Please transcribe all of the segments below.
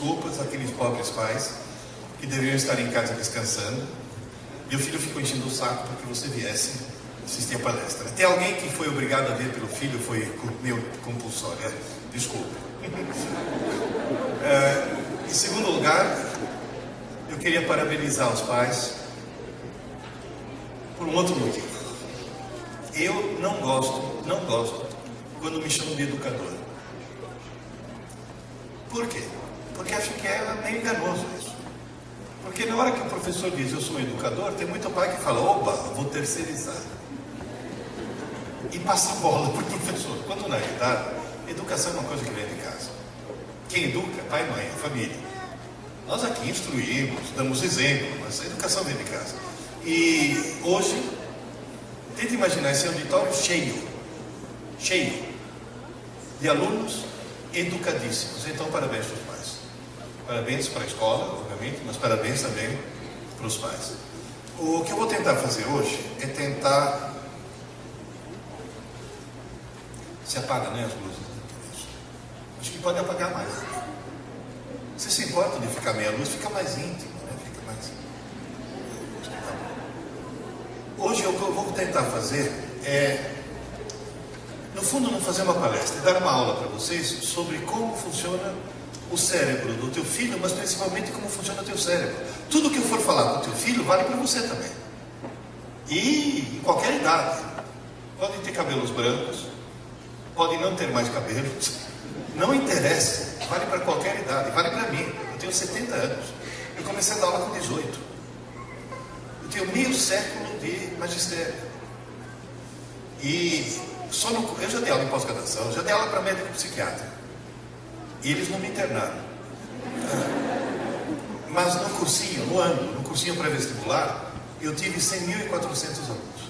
desculpas àqueles pobres pais que deveriam estar em casa descansando, e o filho ficou enchendo o saco para que você viesse assistir a palestra. Tem alguém que foi obrigado a ver pelo filho, foi meu compulsório, desculpa. Em segundo lugar, eu queria parabenizar os pais por um outro motivo. Eu não gosto quando me chamam de educador. Por quê? Porque acho que é meio enganoso isso. Porque na hora que o professor diz eu sou um educador, tem muito pai que fala, oba, vou terceirizar. E passa a bola para o professor. Quando na realidade, educação é uma coisa que vem de casa. Quem educa é pai, mãe, a família. Nós aqui instruímos, damos exemplo, mas a educação vem de casa. E hoje, tenta imaginar esse auditório cheio de alunos educadíssimos. Então, parabéns para os pais. Parabéns para a escola, obviamente, mas parabéns também para os pais. O que eu vou tentar fazer hoje é tentar... Se apaga, né, as luzes? Acho que pode apagar mais. Você se importa de ficar meia luz, fica mais íntimo, né? Fica mais... Hoje o que eu vou tentar fazer é, no fundo, não fazer uma palestra, é dar uma aula para vocês sobre como funciona o cérebro do teu filho, mas principalmente como funciona o teu cérebro. Tudo que eu for falar com o teu filho vale para você também. E em qualquer idade. Podem ter cabelos brancos, podem não ter mais cabelos, não interessa, vale para qualquer idade, vale para mim. Eu tenho 70 anos, eu comecei a dar aula com 18, eu tenho meio século de magistério, e eu já dei aula em pós-graduação, já dei aula para médico psiquiatra, e eles não me internaram, mas no cursinho, no cursinho pré-vestibular, eu tive 100.400 alunos,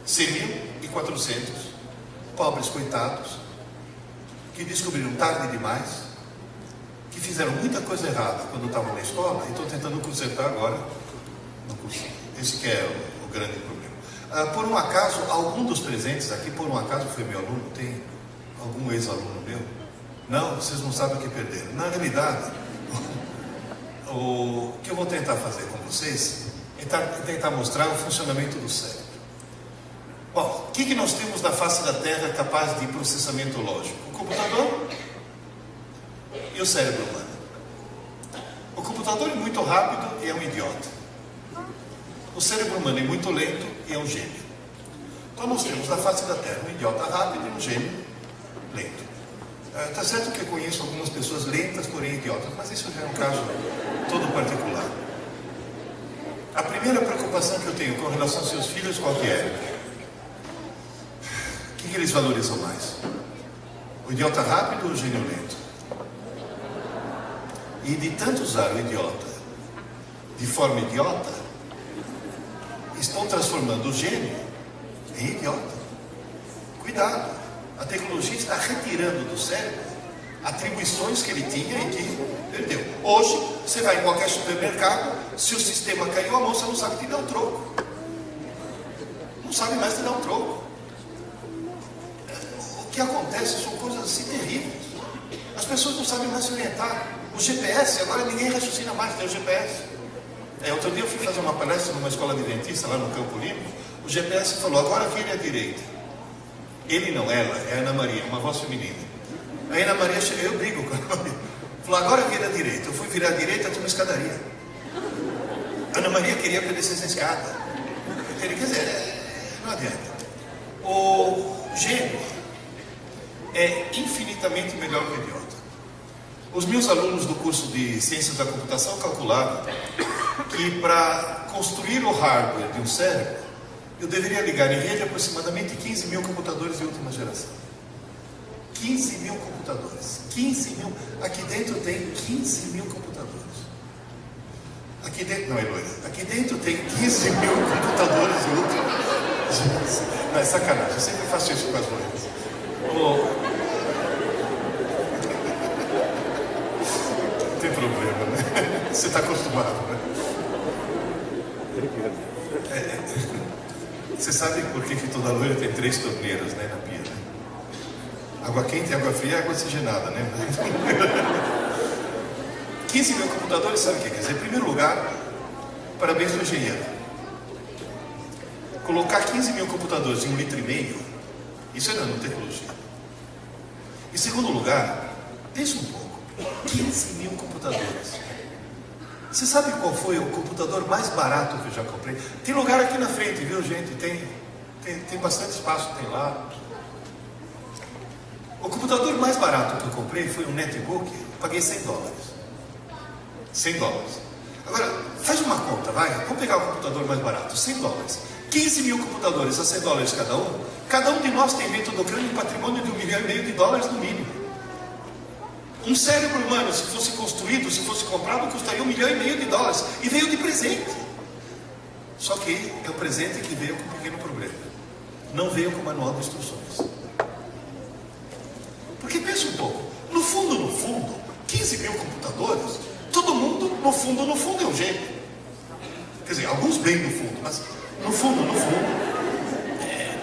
100.400 pobres coitados, que descobriram tarde demais, que fizeram muita coisa errada quando estavam na escola e estão tentando consertar agora no cursinho. Esse que é o grande problema. Por um acaso, algum dos presentes aqui, por um acaso foi meu aluno? Tem algum ex-aluno meu? Não, vocês não sabem o que perderam. Na realidade, o que eu vou tentar fazer com vocês é tentar mostrar o funcionamento do cérebro. Bom, o que nós temos na face da Terra capaz de processamento lógico? O computador e o cérebro humano. O computador é muito rápido e é um idiota. O cérebro humano é muito lento e é um gênio. Então nós temos na face da Terra um idiota rápido e um gênio lento. Está certo que eu conheço algumas pessoas lentas, porém idiotas, mas isso já é um caso todo particular. A primeira preocupação que eu tenho com relação aos seus filhos, qual que é? O que eles valorizam mais? O idiota rápido ou o gênio lento? E de tanto usar o idiota de forma idiota, estão transformando o gênio em idiota. Cuidado, a tecnologia está retirando do cérebro atribuições que ele tinha e que perdeu. Hoje, você vai em qualquer supermercado, se o sistema caiu, a moça não sabe te dar um troco. Não sabe mais te dar um troco. O que acontece são coisas assim terríveis. As pessoas não sabem mais se orientar. O GPS, agora ninguém raciocina mais, tem o GPS. Outro dia eu fui fazer uma palestra numa escola de dentista lá no Campo Limpo. O GPS falou, agora vire à direita. Ele não, ela, é a Ana Maria, uma voz feminina. Aí a Ana Maria chegou, eu brigo com a Ana Maria. Falou, agora vira à direita. Eu fui virar à direita, tinha uma escadaria. A Ana Maria queria que eu descesse a escada. Quer dizer, não adianta. O gênio é infinitamente melhor que o idiota. Os meus alunos do curso de Ciências da Computação calcularam que para construir o hardware de um cérebro, eu deveria ligar em rede aproximadamente 15 mil computadores de última geração. 15 mil computadores. 15 mil. Aqui dentro tem 15 mil computadores. Aqui dentro, não é loira. Aqui dentro tem 15 mil computadores de última geração. Não, é sacanagem. Eu sempre faço isso com as loiras. Não tem problema, né? Você está acostumado, né? Você sabe por que toda loira tem 3 torneiras, né, na pia, né? Água quente, água fria e água oxigenada, né? 15 mil computadores, sabe o que quer dizer? Em primeiro lugar, parabéns para o engenheiro. Colocar 15 mil computadores em 1,5 litro, isso é nanotecnologia. Em segundo lugar, pensa um pouco, 15 mil computadores. Você sabe qual foi o computador mais barato que eu já comprei? Tem lugar aqui na frente, viu, gente? Tem bastante espaço, tem lá. O computador mais barato que eu comprei foi um netbook, eu paguei $100. $100. Agora, faz uma conta, vai. Vamos pegar o computador mais barato, $100. 15 mil computadores a $100 cada um. Cada um de nós tem dentro do crânio um patrimônio de $1,5 milhão no mínimo. Um cérebro humano, se fosse construído, se fosse comprado, custaria $1,5 milhão. E veio de presente. Só que é o presente que veio com um pequeno problema. Não veio com manual de instruções. Porque pensa um pouco, no fundo, 15 mil computadores, todo mundo, no fundo é um gênio. Quer dizer, alguns bem no fundo, mas no fundo,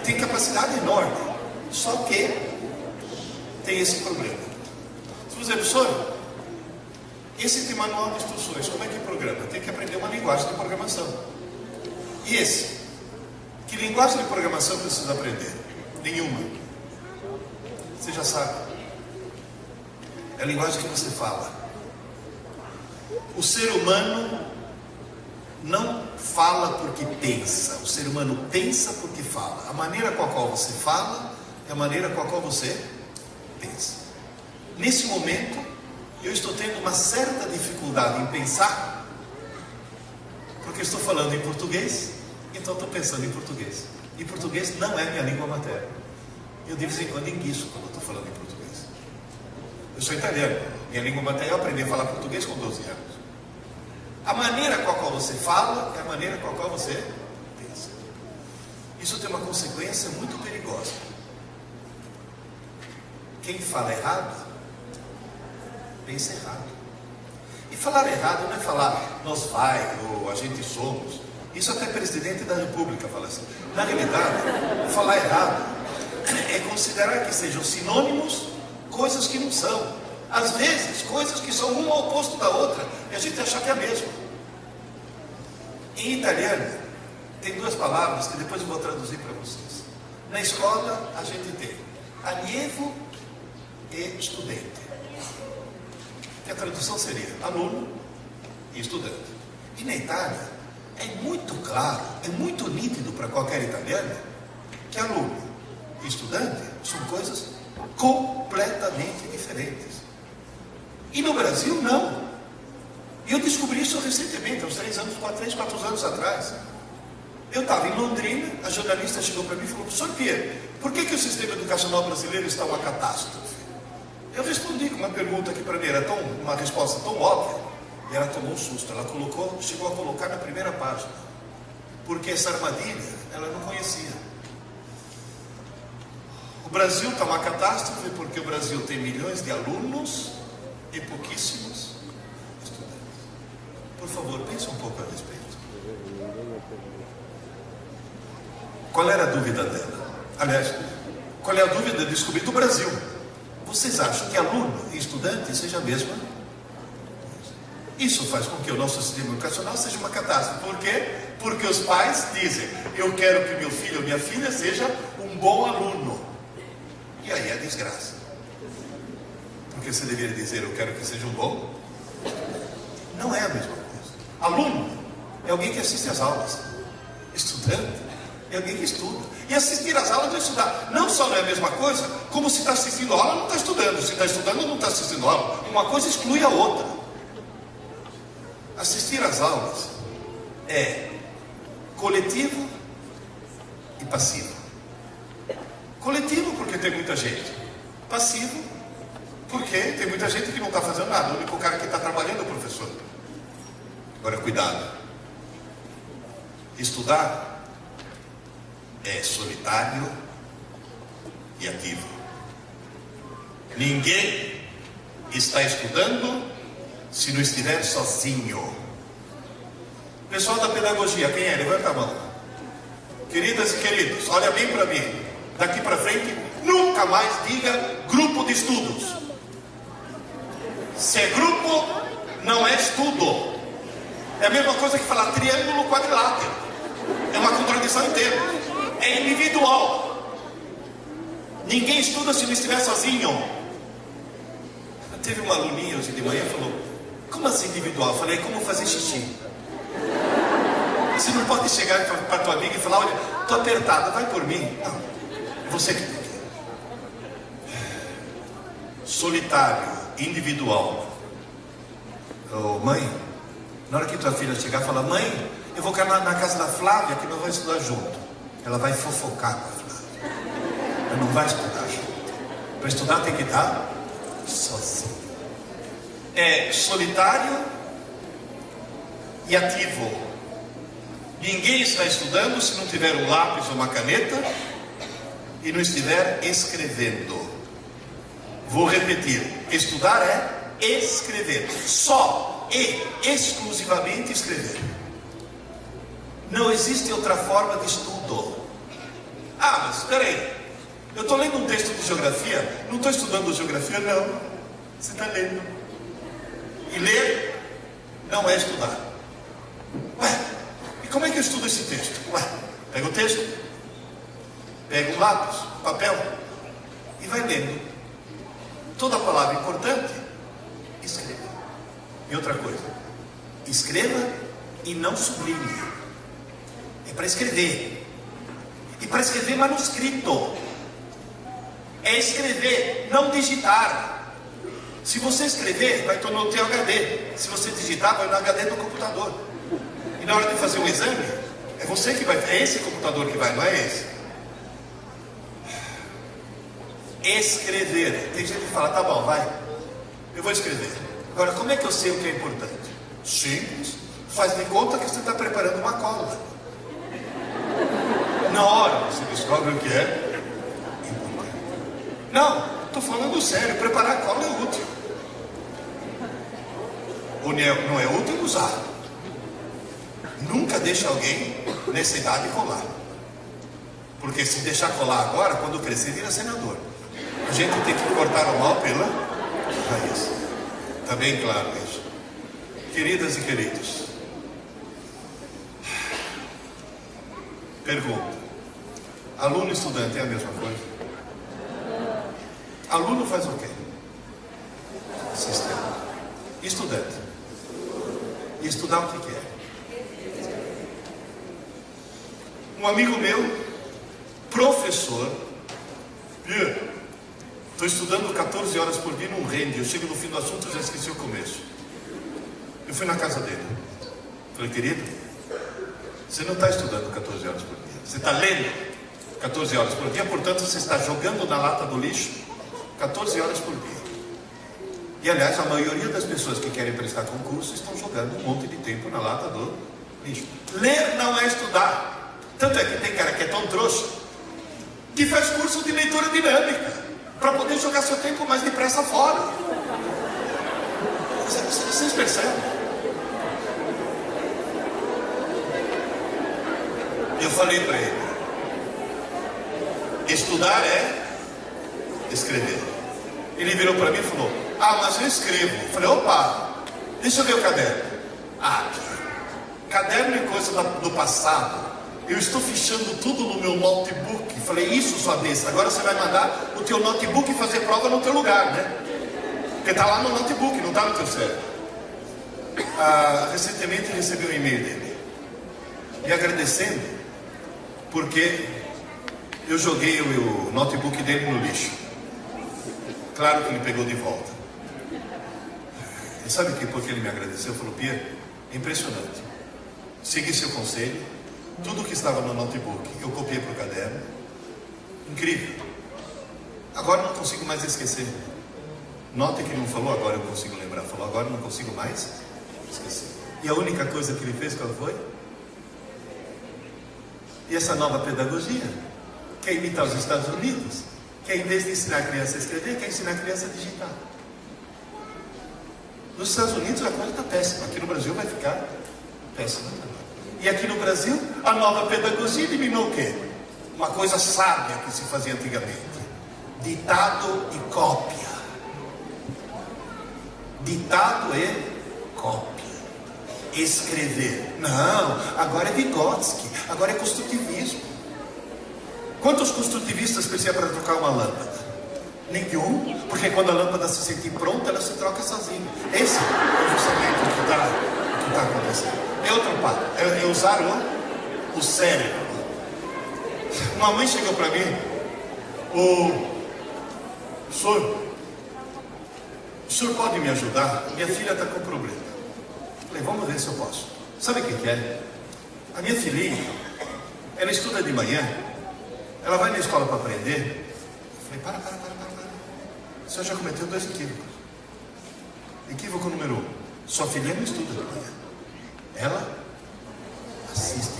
tem capacidade enorme. Só que tem esse problema. Se você, professor, esse tem manual de instruções, como é que programa? Tem que aprender uma linguagem de programação. E esse? Que linguagem de programação precisa aprender? Nenhuma. Você já sabe. É a linguagem que você fala. O ser humano não fala porque pensa. O ser humano pensa porque fala. A maneira com a qual você fala é a maneira com a qual você pensa. Nesse momento, eu estou tendo uma certa dificuldade em pensar, porque estou falando em português, então estou pensando em português. E português não é minha língua materna. Eu de vez em quando enguiço quando estou falando em português. Eu sou italiano. Minha língua materna, eu aprendi a falar português com 12 anos. A maneira com a qual você fala é a maneira com a qual você pensa. Isso tem uma consequência muito perigosa. Quem fala errado, pensa errado. E falar errado não é falar nós vai ou a gente somos. Isso até presidente da República fala assim. Na realidade, falar errado é considerar que sejam sinônimos coisas que não são. Às vezes, coisas que são uma oposto da outra, e a gente acha que é a mesma. Em italiano, tem duas palavras que depois eu vou traduzir para vocês. Na escola, a gente tem allievo e estudante. Que a tradução seria aluno e estudante. E na Itália, é muito claro, é muito nítido para qualquer italiano que aluno e estudante são coisas completamente diferentes. E no Brasil, não. E eu descobri isso recentemente, há uns 3, 4 anos atrás. Eu estava em Londrina, a jornalista chegou para mim e falou: professor Pierre, por que o sistema educacional brasileiro está uma catástrofe? Eu respondi com uma pergunta que para mim era uma resposta tão óbvia, e ela tomou um susto. Ela chegou a colocar na primeira página, porque essa armadilha ela não conhecia. O Brasil está uma catástrofe porque o Brasil tem milhões de alunos e pouquíssimos estudantes. Por favor, pense um pouco a respeito. Qual era a dúvida dela? Aliás, qual é a dúvida de descobrir do Brasil? Vocês acham que aluno e estudante seja a mesma? Isso faz com que o nosso sistema educacional seja uma catástrofe. Por quê? Porque os pais dizem: eu quero que meu filho ou minha filha seja um bom aluno. E aí é desgraça. Porque você deveria dizer: eu quero que seja um bom. Não é a mesma coisa. Aluno é alguém que assiste às aulas. Estudante é alguém que estuda. E assistir às aulas é estudar. Não só não é a mesma coisa, como se está assistindo a aula, não está estudando. Se está estudando, não está assistindo a aula. Uma coisa exclui a outra. Assistir às aulas é coletivo e passivo. Coletivo porque tem muita gente. Passivo porque tem muita gente que não está fazendo nada. O único cara que está trabalhando é o professor. Agora, cuidado. Estudar é solitário e ativo. Ninguém está estudando se não estiver sozinho. Pessoal da pedagogia, quem é? Levanta a mão. Queridas e queridos, olha bem para mim. Daqui para frente, nunca mais diga grupo de estudos. Se é grupo, não é estudo. É a mesma coisa que falar triângulo quadrilátero. É uma contradição inteira. É individual. Ninguém estuda se não estiver sozinho. Teve uma aluninha hoje de manhã e falou: como assim individual? Eu falei: como fazer xixi? Você não pode chegar para tua amiga e falar: olha, tô apertada, vai por mim. Não, você que tem que. Solitário, individual. Oh, mãe, na hora que tua filha chegar, fala: mãe, eu vou ficar na casa da Flávia, que nós vamos estudar junto. Ela vai fofocar com a Flávia. Ela não vai estudar junto. Para estudar tem que estar sozinho. É solitário e ativo. Ninguém está estudando se não tiver um lápis ou uma caneta e não estiver escrevendo. Vou repetir: estudar é escrever. Só e exclusivamente escrever. Não existe outra forma de estudo. Ah, mas espera aí, eu estou lendo um texto de geografia. Não estou estudando geografia, não. Você está lendo. E ler não é estudar. Ué, e como é que eu estudo esse texto? Ué, pega o texto, pega um lápis, papel e vai lendo. Toda palavra importante, escreva. E outra coisa, escreva e não sublinhe. É para escrever. E para escrever manuscrito. É escrever, não digitar. Se você escrever, vai no teu HD. Se você digitar, vai no HD do computador. E na hora de fazer um exame, é você que vai. É esse computador que vai, não é esse. Escrever. Tem gente que fala: tá bom, vai, eu vou escrever. Agora, como é que eu sei o que é importante? Simples. Faz de conta que você está preparando uma cola. Na hora você descobre o que é importante. Não, estou falando sério. Preparar a cola é útil. Ou não é útil usar. Nunca deixa alguém nessa idade colar. Porque se deixar colar agora, quando crescer, vira senador. A gente tem que cortar o mal pela raiz. Está bem claro isso. Queridas e queridos, pergunta: aluno e estudante é a mesma coisa? Aluno faz o quê? Sistema. Estudante. E estudar o que é? Um amigo meu, professor, estou estudando 14 horas por dia, não rende. Eu chego no fim do assunto e já esqueci o começo. Eu fui na casa dele. Falei: querido, você não está estudando 14 horas por dia. Você está lendo 14 horas por dia, portanto você está jogando na lata do lixo 14 horas por dia. E aliás, a maioria das pessoas que querem prestar concurso estão jogando um monte de tempo na lata do lixo. Ler não é estudar. Tanto é que tem cara que é tão trouxa que faz curso de leitura dinâmica para poder jogar seu tempo mais depressa fora. Vocês percebem? Eu falei para ele: estudar é escrever. Ele virou para mim e falou: ah, mas eu escrevo. Eu falei: opa, deixa eu ver o caderno. Ah, caderno é coisa do passado. Eu estou fichando tudo no meu notebook. Falei: isso, sua besta. Agora você vai mandar o teu notebook fazer prova no teu lugar, né? Porque está lá no notebook, não está no teu cérebro. Recentemente recebi um e-mail dele me agradecendo porque eu joguei o notebook dele no lixo. Claro que ele pegou de volta. E sabe por que ele me agradeceu? Falou: Pia, é impressionante. Segui seu conselho. Tudo que estava no notebook eu copiei para o caderno. Incrível. Agora não consigo mais esquecer. Nota que não falou, agora eu consigo lembrar. Falou: agora não consigo mais esquecer. E a única coisa que ele fez, qual foi? E essa nova pedagogia quer imitar os Estados Unidos, que em vez de ensinar a criança a escrever, quer ensinar a criança a digitar. Nos Estados Unidos a coisa está péssima. Aqui no Brasil vai ficar péssima também. E aqui no Brasil, a nova pedagogia eliminou o quê? Uma coisa sábia que se fazia antigamente: ditado e cópia. Ditado e cópia. cópia. Escrever. Não, agora é Vygotsky, agora é construtivismo. Quantos construtivistas precisam para trocar uma lâmpada? Nenhum, porque quando a lâmpada se sentir pronta, ela se troca sozinha. Esse é justamente o que está acontecendo. É outro papo, é usar o cérebro. Uma mãe chegou para mim, o senhor pode me ajudar? Minha filha está com problema. Falei, vamos ver se eu posso. Sabe o que é? A minha filhinha, ela estuda de manhã, ela vai na escola para aprender. Eu falei, para. O senhor já cometeu 2 equívocos. Equívoco número 1, sua filha não estuda de manhã. Ela assiste.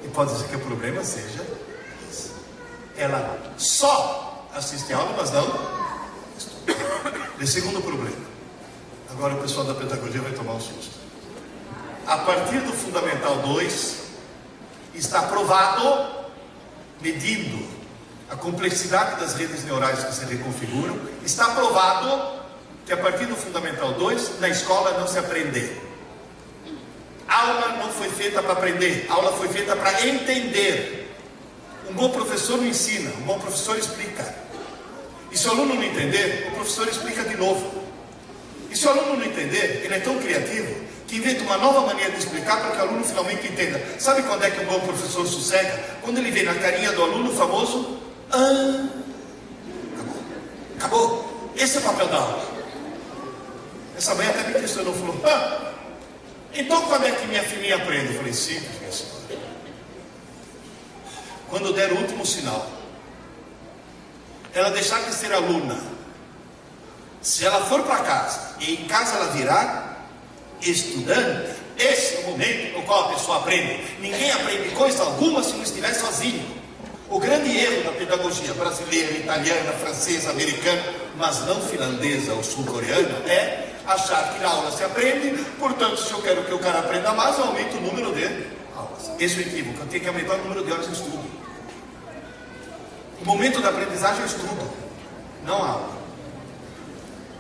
E pode ser que o problema seja esse. Ela só assiste a aula, mas não estuda. E segundo problema, agora o pessoal da pedagogia vai tomar um susto. A partir do Fundamental 2, está provado, medindo a complexidade das redes neurais que se reconfiguram, está provado que a partir do Fundamental 2, na escola não se aprende. A aula não foi feita para aprender, a aula foi feita para entender. Um bom professor não ensina, um bom professor explica. E se o aluno não entender, o professor explica de novo. E se o aluno não entender, ele é tão criativo que inventa uma nova maneira de explicar para que o aluno finalmente entenda. Sabe quando é que um bom professor sossega? Quando ele vê na carinha do aluno o famoso acabou. Esse é o papel da aula. Essa mãe até me questionou, falou, então quando é que minha filhinha aprende? Eu falei, simples, minha senhora. Quando der o último sinal, ela deixar de ser aluna, se ela for para casa e em casa ela virar estudante, esse é o momento no qual a pessoa aprende. Ninguém aprende coisa alguma se não estiver sozinho. O grande erro da pedagogia brasileira, italiana, francesa, americana, mas não finlandesa ou sul-coreana, é achar que na aula se aprende, portanto, se eu quero que o cara aprenda mais, eu aumento o número de aulas. Esse é o equívoco, eu tenho que aumentar o número de horas de estudo. O momento da aprendizagem é estudo, não a aula.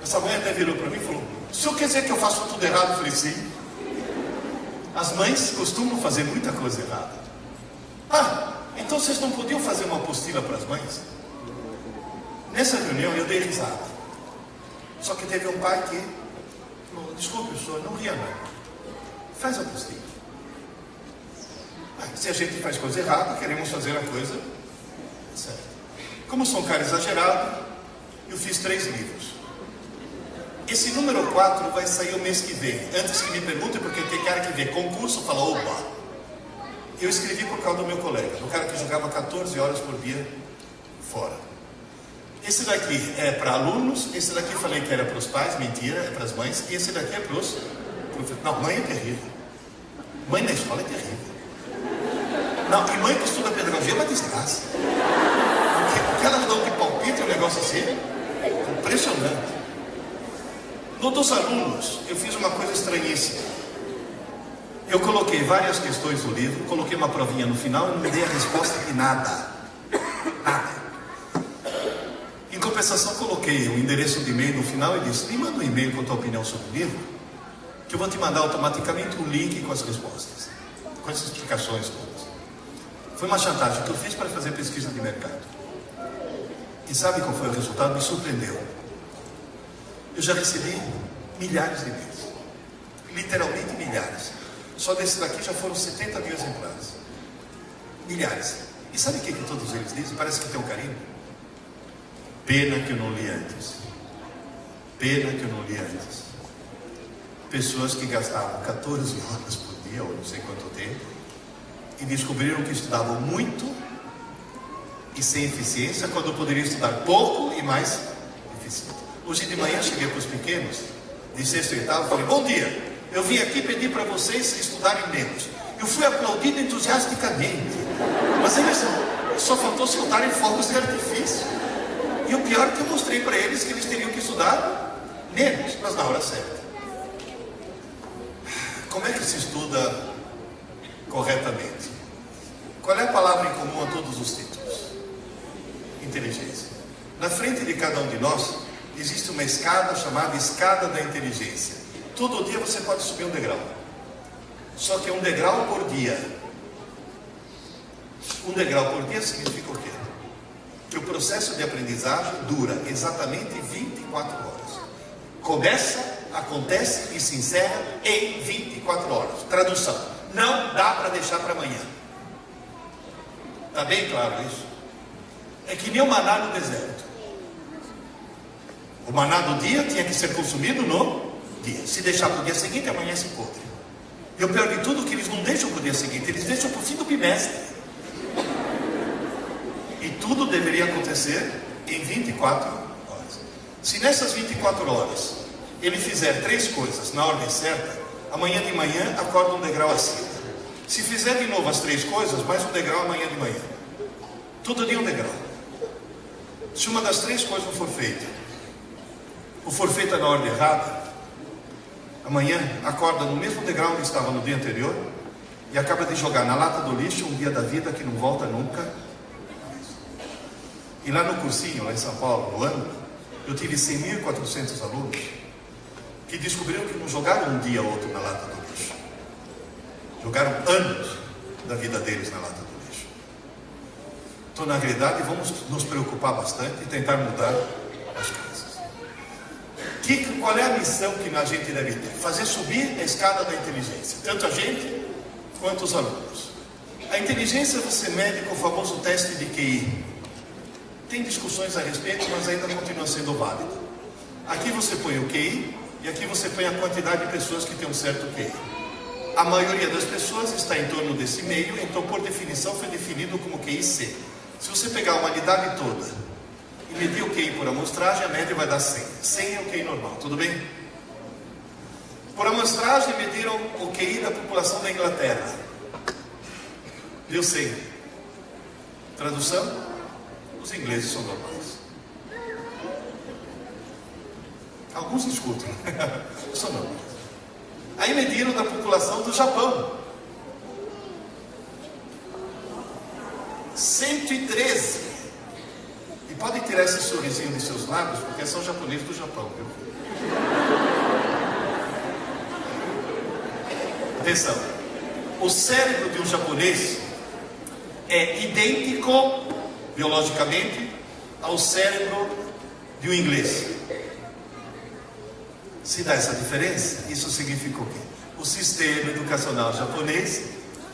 Essa mãe até virou para mim e falou, o senhor quer dizer que eu faço tudo errado? Eu falei, sim. As mães costumam fazer muita coisa errada. Então vocês não podiam fazer uma apostila para as mães? Nessa reunião eu dei risada. Só que teve um pai que falou, desculpe, o senhor não ria não. Faz a apostila. Se a gente faz coisa errada, queremos fazer a coisa certa. Como sou um cara exagerado, eu fiz 3 livros. Esse número 4 vai sair o mês que vem. Antes que me perguntem, porque tem cara que vê concurso e fala, opa. Eu escrevi por causa do meu colega, do cara que jogava 14 horas por dia fora. Esse daqui é para alunos, esse daqui falei que era para os pais, mentira, é para as mães, e esse daqui é para os professores. Não, mãe é terrível. Mãe na escola é terrível. Não, e mãe que estuda pedagogia é uma desgraça. Porque elas dão de palpite, um negócio assim, impressionante. No dos alunos, eu fiz uma coisa estranhíssima. Eu coloquei várias questões do livro, coloquei uma provinha no final e não dei a resposta de nada. Nada. Em compensação, coloquei o endereço de e-mail no final e disse, me manda um e-mail com a tua opinião sobre o livro, que eu vou te mandar automaticamente um link com as respostas, com as explicações todas. Foi uma chantagem que eu fiz para fazer pesquisa de mercado. E sabe qual foi o resultado? Me surpreendeu. Eu já recebi milhares de e-mails. Literalmente milhares. Só desse daqui já foram 70 mil exemplares. Milhares. E sabe o que todos eles dizem? Parece que tem um carinho. Pena que eu não li antes. Pena que eu não li antes. Pessoas que gastavam 14 horas por dia, ou não sei quanto tempo, e descobriram que estudavam muito e sem eficiência, quando poderiam estudar pouco e mais eficiente. Hoje de manhã cheguei para os pequenos, de 6º e 8º, falei, bom dia. Eu vim aqui pedir para vocês estudarem menos. Eu fui aplaudido entusiasticamente. Mas eles só faltou soltarem fogos de artifício. E o pior é que eu mostrei para eles que eles teriam que estudar menos, mas na hora certa. Como é que se estuda corretamente? Qual é a palavra em comum a todos os títulos? Inteligência. Na frente de cada um de nós existe uma escada chamada escada da inteligência. todo dia você pode subir um degrau. Só que é um degrau por dia. Um degrau por dia significa o quê? Que o processo de aprendizagem dura exatamente 24 horas. Começa, acontece e se encerra em 24 horas. Tradução: não dá para deixar para amanhã. Está bem claro isso? É que nem o maná no deserto. O maná do dia tinha que ser consumido no dia. Se deixar para o dia seguinte, amanhã se podre. E o pior de tudo é que eles não deixam para o dia seguinte, eles deixam para o fim do bimestre. E tudo deveria acontecer em 24 horas. Se nessas 24 horas ele fizer 3 coisas na ordem certa, amanhã de manhã acorda um degrau acima. Se fizer de novo as 3 coisas, mais um degrau amanhã de manhã. Todo dia um degrau. Se uma das 3 coisas não for feita, ou for feita na ordem errada, amanhã acorda no mesmo degrau onde estava no dia anterior e acaba de jogar na lata do lixo um dia da vida que não volta nunca. E lá no cursinho, lá em São Paulo, no ano, eu tive 100.400 alunos que descobriram que não jogaram um dia ou outro na lata do lixo. Jogaram anos da vida deles na lata do lixo. Então, na realidade, vamos nos preocupar bastante e tentar mudar as coisas. Qual é a missão que a gente deve ter? Fazer subir a escada da inteligência, tanto a gente quanto os alunos. A inteligência você mede com o famoso teste de QI. Tem discussões a respeito, mas ainda continua sendo válido. Aqui você põe o QI e aqui você põe a quantidade de pessoas que têm um certo QI. A maioria das pessoas está em torno desse meio, então por definição foi definido como QI-C. Se você pegar a humanidade toda e medir o QI por amostragem, a média vai dar 100. 100 é o QI normal, tudo bem? Por amostragem mediram o QI da população da Inglaterra. Deu 100. Tradução? Os ingleses são normais. Alguns escutam. São normais. Aí mediram da população do Japão. 113. E podem tirar esse sorrisinho de seus lábios, porque são japoneses do Japão, viu? Atenção. O cérebro de um japonês é idêntico biologicamente ao cérebro de um inglês. Se dá essa diferença, isso significa o quê? O sistema educacional japonês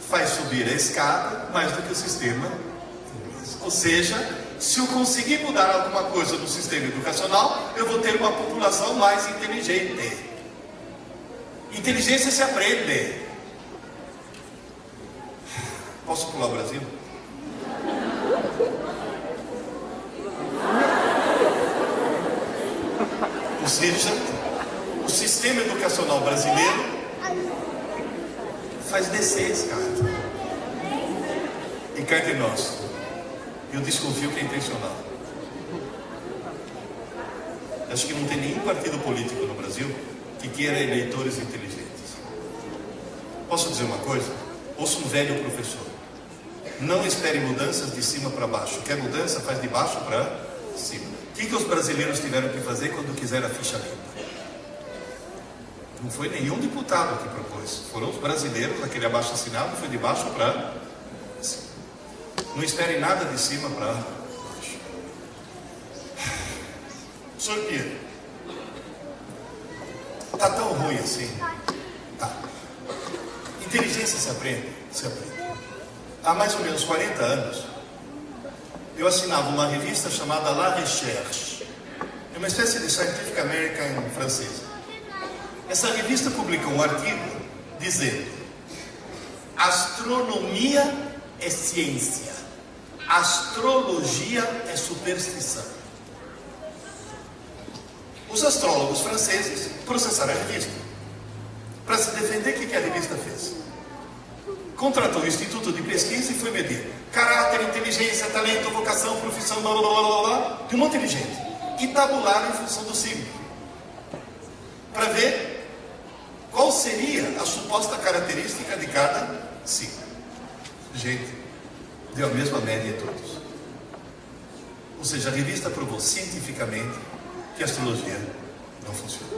faz subir a escada mais do que o sistema inglês. Ou seja, se eu conseguir mudar alguma coisa no sistema educacional, eu vou ter uma população mais inteligente. Inteligência se aprende. Posso pular o Brasil? Ou seja, o sistema educacional brasileiro faz descer a escada. E cá entre nós, eu desconfio que é intencional. Acho que não tem nenhum partido político no Brasil que queira eleitores inteligentes. Posso dizer uma coisa? Ouça um velho professor. Não espere mudanças de cima para baixo. Quer mudança, faz de baixo para cima. O que os brasileiros tiveram que fazer quando quiseram a ficha limpa? Não foi nenhum deputado que propôs. Foram os brasileiros, aquele abaixo-assinado foi de baixo para cima. Não espere nada de cima para baixo. Senhor Pierre, está tão ruim assim? Tá. Inteligência se aprende? Se aprende. Há mais ou menos 40 anos, eu assinava uma revista chamada La Recherche. É uma espécie de Scientific American francesa. Essa revista publicou um artigo dizendo: astronomia é ciência, astrologia é superstição. Os astrólogos franceses processaram a revista. Para se defender, o que a revista fez? Contratou o Instituto de Pesquisa e foi medir caráter, inteligência, talento, vocação, profissão, blá, blá, blá, blá, blá, de um monte de gente. E tabularam em função do signo. Para ver qual seria a suposta característica de cada signo. Gente, deu a mesma média em todos. Ou seja, a revista provou cientificamente que a astrologia não funciona.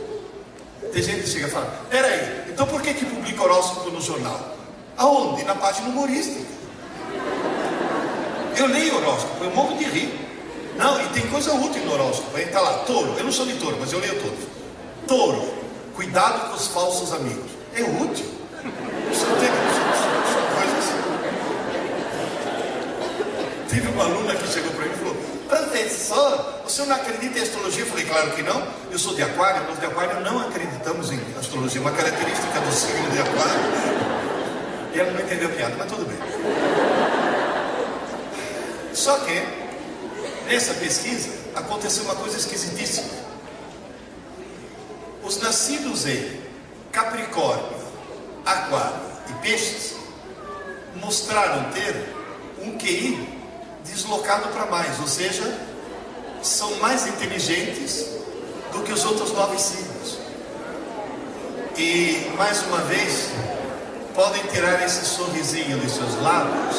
Tem gente que chega e fala, peraí, então por que publica horóscopo no jornal? Aonde? Na página humorística. Eu leio horóscopo, eu morro de rir. Não, e tem coisa útil no horóscopo. Aí está lá, touro, eu não sou de touro, mas eu leio todos. Touro, cuidado com os falsos amigos. É útil. Isso não tem coisa assim. Tive uma aluna que chegou para mim e falou, professor, o senhor não acredita em astrologia? Eu falei, claro que não. Eu sou de aquário, nós de aquário não acreditamos em astrologia. Uma característica do signo de aquário. E ela não entendeu a piada, mas tudo bem. Só que, nessa pesquisa, aconteceu uma coisa esquisitíssima. Os nascidos em Capricórnio, Aquário e Peixes mostraram ter um QI deslocado para mais, ou seja, são mais inteligentes do que os outros 9 signos. E, mais uma vez, podem tirar esse sorrisinho dos seus lábios,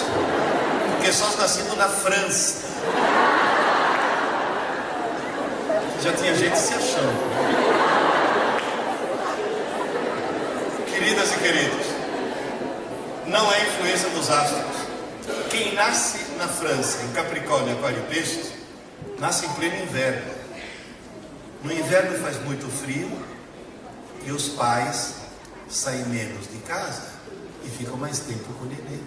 porque só os nascidos na França. Já tinha gente se achando. Queridas e queridos, não é influência dos astros. Quem nasce na França, em Capricórnio, Aquário e Peixes, nasce em pleno inverno. No inverno faz muito frio e os pais saem menos de casa e ficam mais tempo com o nenê.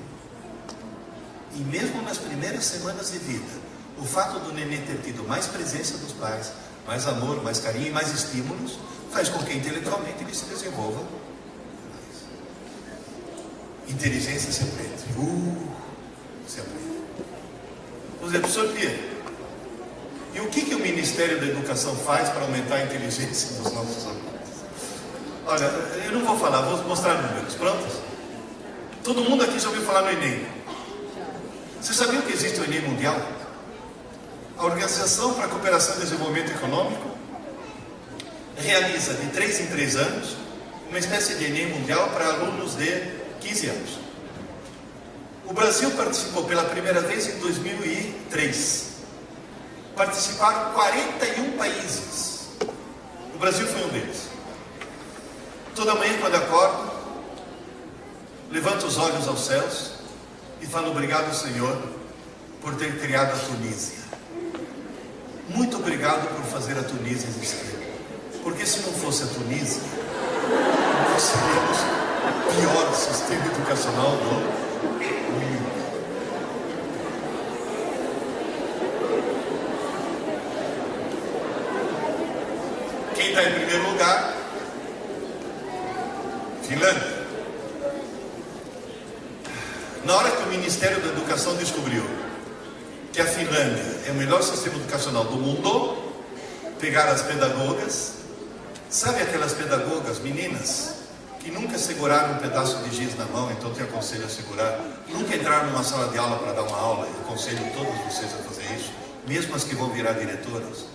E mesmo nas primeiras semanas de vida, o fato do nenê ter tido mais presença dos pais, mais amor, mais carinho e mais estímulos, faz com que intelectualmente ele se desenvolva mais. Inteligência se aprende. Se aprende. Por exemplo, senhor Pierre, e o que o Ministério da Educação faz para aumentar a inteligência dos nossos alunos? Olha, eu não vou falar, vou mostrar números. Prontos? Todo mundo aqui já ouviu falar no Enem. Você sabia que existe o Enem Mundial? A Organização para a Cooperação e Desenvolvimento Econômico realiza de 3 em 3 anos uma espécie de Enem Mundial para alunos de 15 anos. O Brasil participou pela primeira vez em 2003. Participaram 41 países. O Brasil foi um deles. Toda manhã quando acordo, levanto os olhos aos céus e falo obrigado, Senhor, por ter criado a Tunísia. Muito obrigado por fazer a Tunísia existir. Porque se não fosse a Tunísia, nós seríamos o pior sistema educacional do mundo. Quem está em primeiro lugar? Finlândia. Na hora que o Ministério da Educação descobriu que a Finlândia é o melhor sistema educacional do mundo, pegaram as pedagogas, sabe aquelas pedagogas, meninas, que nunca seguraram um pedaço de giz na mão, então te aconselho a segurar, nunca entraram numa sala de aula para dar uma aula, eu aconselho todos vocês a fazer isso, mesmo as que vão virar diretoras.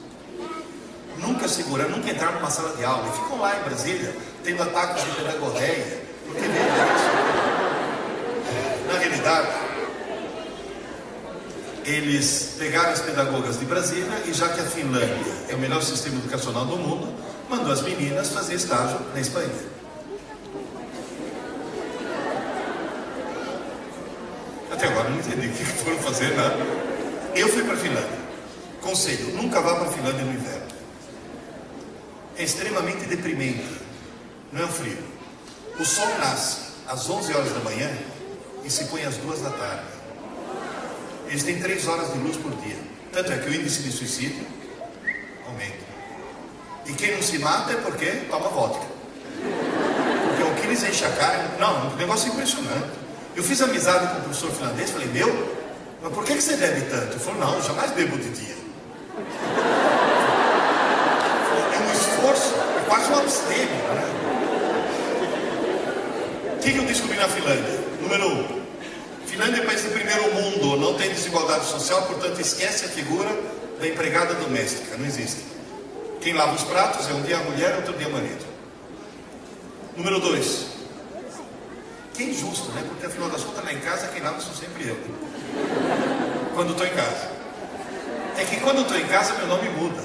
Nunca seguraram, nunca entraram numa sala de aula, e ficam lá em Brasília, tendo ataques de pedagogéia, porque veja isso. Na realidade, eles pegaram as pedagogas de Brasília e já que a Finlândia é o melhor sistema educacional do mundo, mandou as meninas fazer estágio na Espanha. Até agora não entendi o que foram fazer, nada. Eu fui para a Finlândia. Conselho, nunca vá para a Finlândia no inverno. É extremamente deprimente. Não é o frio. O sol nasce às 11 horas da manhã e se põe às 2 da tarde. Eles têm 3 horas de luz por dia. Tanto é que o índice de suicídio aumenta. E quem não se mata é porque toma vodka. Porque o que eles enchem a cara... Não, um negócio impressionante. Eu fiz amizade com o professor finlandês, falei, meu, mas por que você bebe tanto? Ele falou, não, eu jamais bebo de dia. É um esforço, é quase um abstêmio, né? O que eu descobri na Finlândia? Número 1. Finlândia é país de primeiro mundo, não tem desigualdade social, portanto esquece a figura da empregada doméstica, não existe. Quem lava os pratos é um dia a mulher, outro dia o marido. Número 2. Que é injusto, né? Porque afinal das contas lá em casa quem lava sou sempre eu. Quando estou em casa. É que quando eu estou em casa meu nome muda.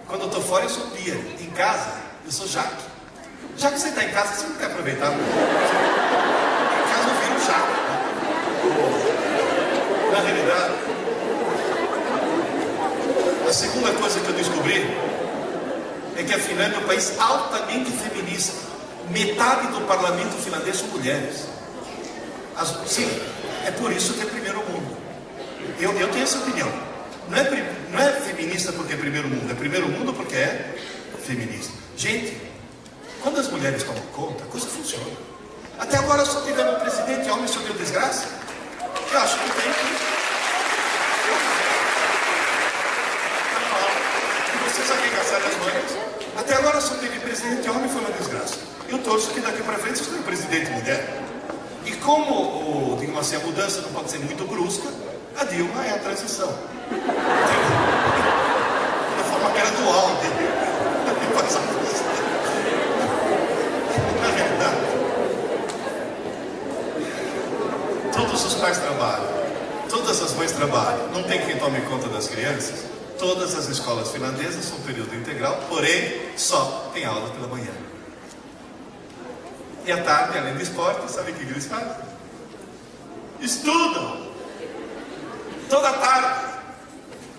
Quando eu estou fora eu sou Pia. Em casa eu sou Jaque. Já que você está em casa, você não quer aproveitar. Em casa eu viro chato. Na realidade, a segunda coisa que eu descobri é que a Finlândia é um país altamente feminista. Metade do parlamento finlandês são mulheres. Sim, é por isso que é primeiro mundo. Eu tenho essa opinião. Não é feminista porque é primeiro mundo porque é feminista. Gente, quando as mulheres tomam conta, a coisa funciona. Até agora só tivemos um presidente homem, só deu desgraça. Eu acho que tem que... Vocês arregaçaram as mangas. Até agora só teve presidente homem, foi uma desgraça. Eu torço que daqui para frente vocês tenham presidente mulher. E como, digamos assim, a mudança não pode ser muito brusca, a Dilma é a transição. Da forma gradual dele. Na realidade, todos os pais trabalham, todas as mães trabalham, não tem quem tome conta das crianças. Todas as escolas finlandesas são período integral, porém só tem aula pela manhã. E à tarde, além do esporte, sabe o que eles fazem? Estudam! Toda tarde.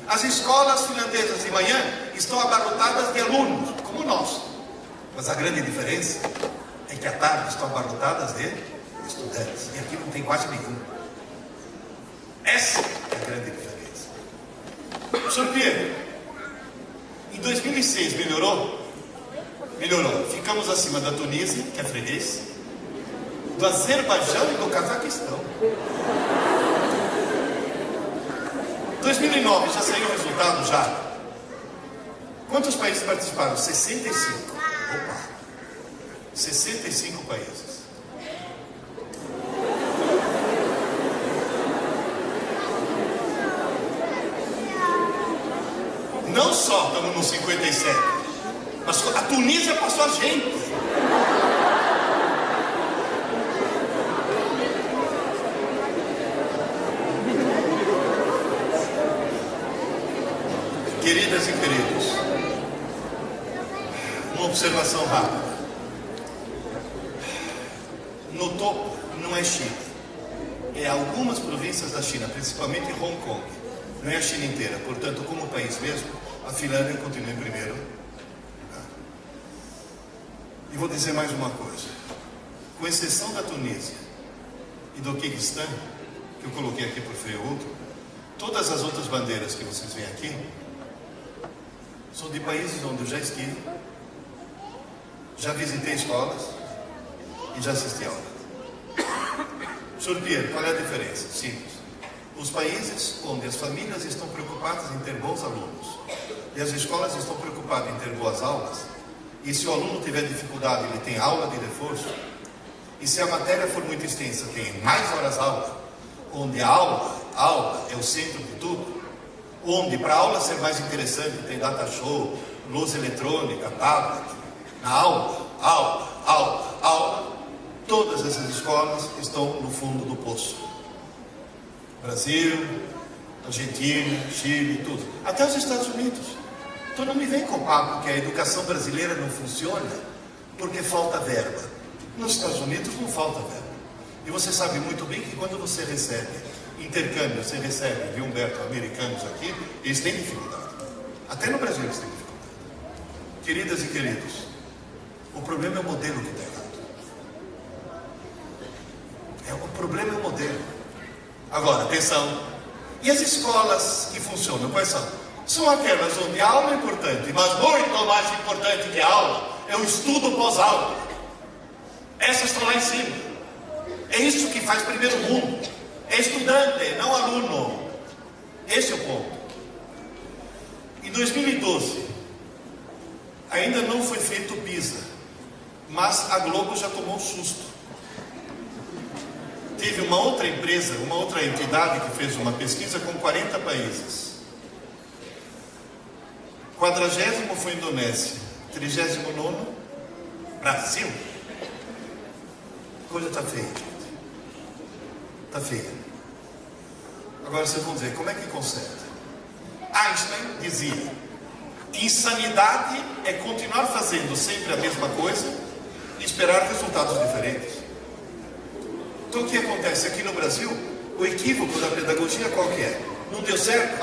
As escolas finlandesas de manhã estão abarrotadas de alunos, como nós. Mas a grande diferença é que à tarde estão abarrotadas de estudantes. E aqui não tem quase nenhum. Essa é a grande diferença. Sr. Pierre, em 2006 melhorou? Melhorou. Ficamos acima da Tunísia, que é freguês, do Azerbaijão e do Cazaquistão. 2009, já saiu o resultado, já. Quantos países participaram? 65. Opa! 65 países. Não só estamos no 57, mas a Tunísia passou a gente. Queridas e queridos, uma observação rápida. No topo não é China, é algumas províncias da China, principalmente Hong Kong. Não é a China inteira, portanto, como país mesmo, a Finlândia continua em primeiro. E vou dizer mais uma coisa. Com exceção da Tunísia e do Quirguistão, que eu coloquei aqui por freio outro, todas as outras bandeiras que vocês veem aqui são de países onde eu já estive, já visitei escolas e já assisti aula. Sr. Pierre, qual é a diferença? Simples. Os países onde as famílias estão preocupadas em ter bons alunos e as escolas estão preocupadas em ter boas aulas, e se o aluno tiver dificuldade, ele tem aula de reforço, e se a matéria for muito extensa, tem mais horas-aula, onde a aula é o centro de tudo, onde para a aula ser mais interessante tem data show, luz eletrônica, tablet, na aula, todas essas escolas estão no fundo do poço. Brasil, Argentina, Chile, tudo. Até os Estados Unidos. Então não me vem com papo que a educação brasileira não funciona porque falta verba. Nos Estados Unidos não falta verba. E você sabe muito bem que quando você recebe intercâmbio, você recebe, viu, Humberto, americanos aqui, eles têm dificuldade. Até no Brasil eles têm dificuldade. Queridas e queridos, o problema é o modelo que está errado. O problema é o modelo. Agora, atenção. E as escolas que funcionam, quais são? São aquelas onde a aula é importante, mas muito mais importante que a aula é o estudo pós-aula. Essas estão lá em cima. É isso que faz primeiro mundo. É estudante, não aluno. Esse é o ponto. Em 2012, ainda não foi feito o PISA, mas a Globo já tomou um susto. Teve uma outra empresa, uma outra entidade que fez uma pesquisa com 40 países. 40º foi Indonésia, 39º Brasil. A coisa está feia, gente. Está feia. Agora vocês vão dizer, como é que conserta? Einstein dizia: insanidade é continuar fazendo sempre a mesma coisa e esperar resultados diferentes. Então o que acontece aqui no Brasil? O equívoco da pedagogia qual que é? Não deu certo?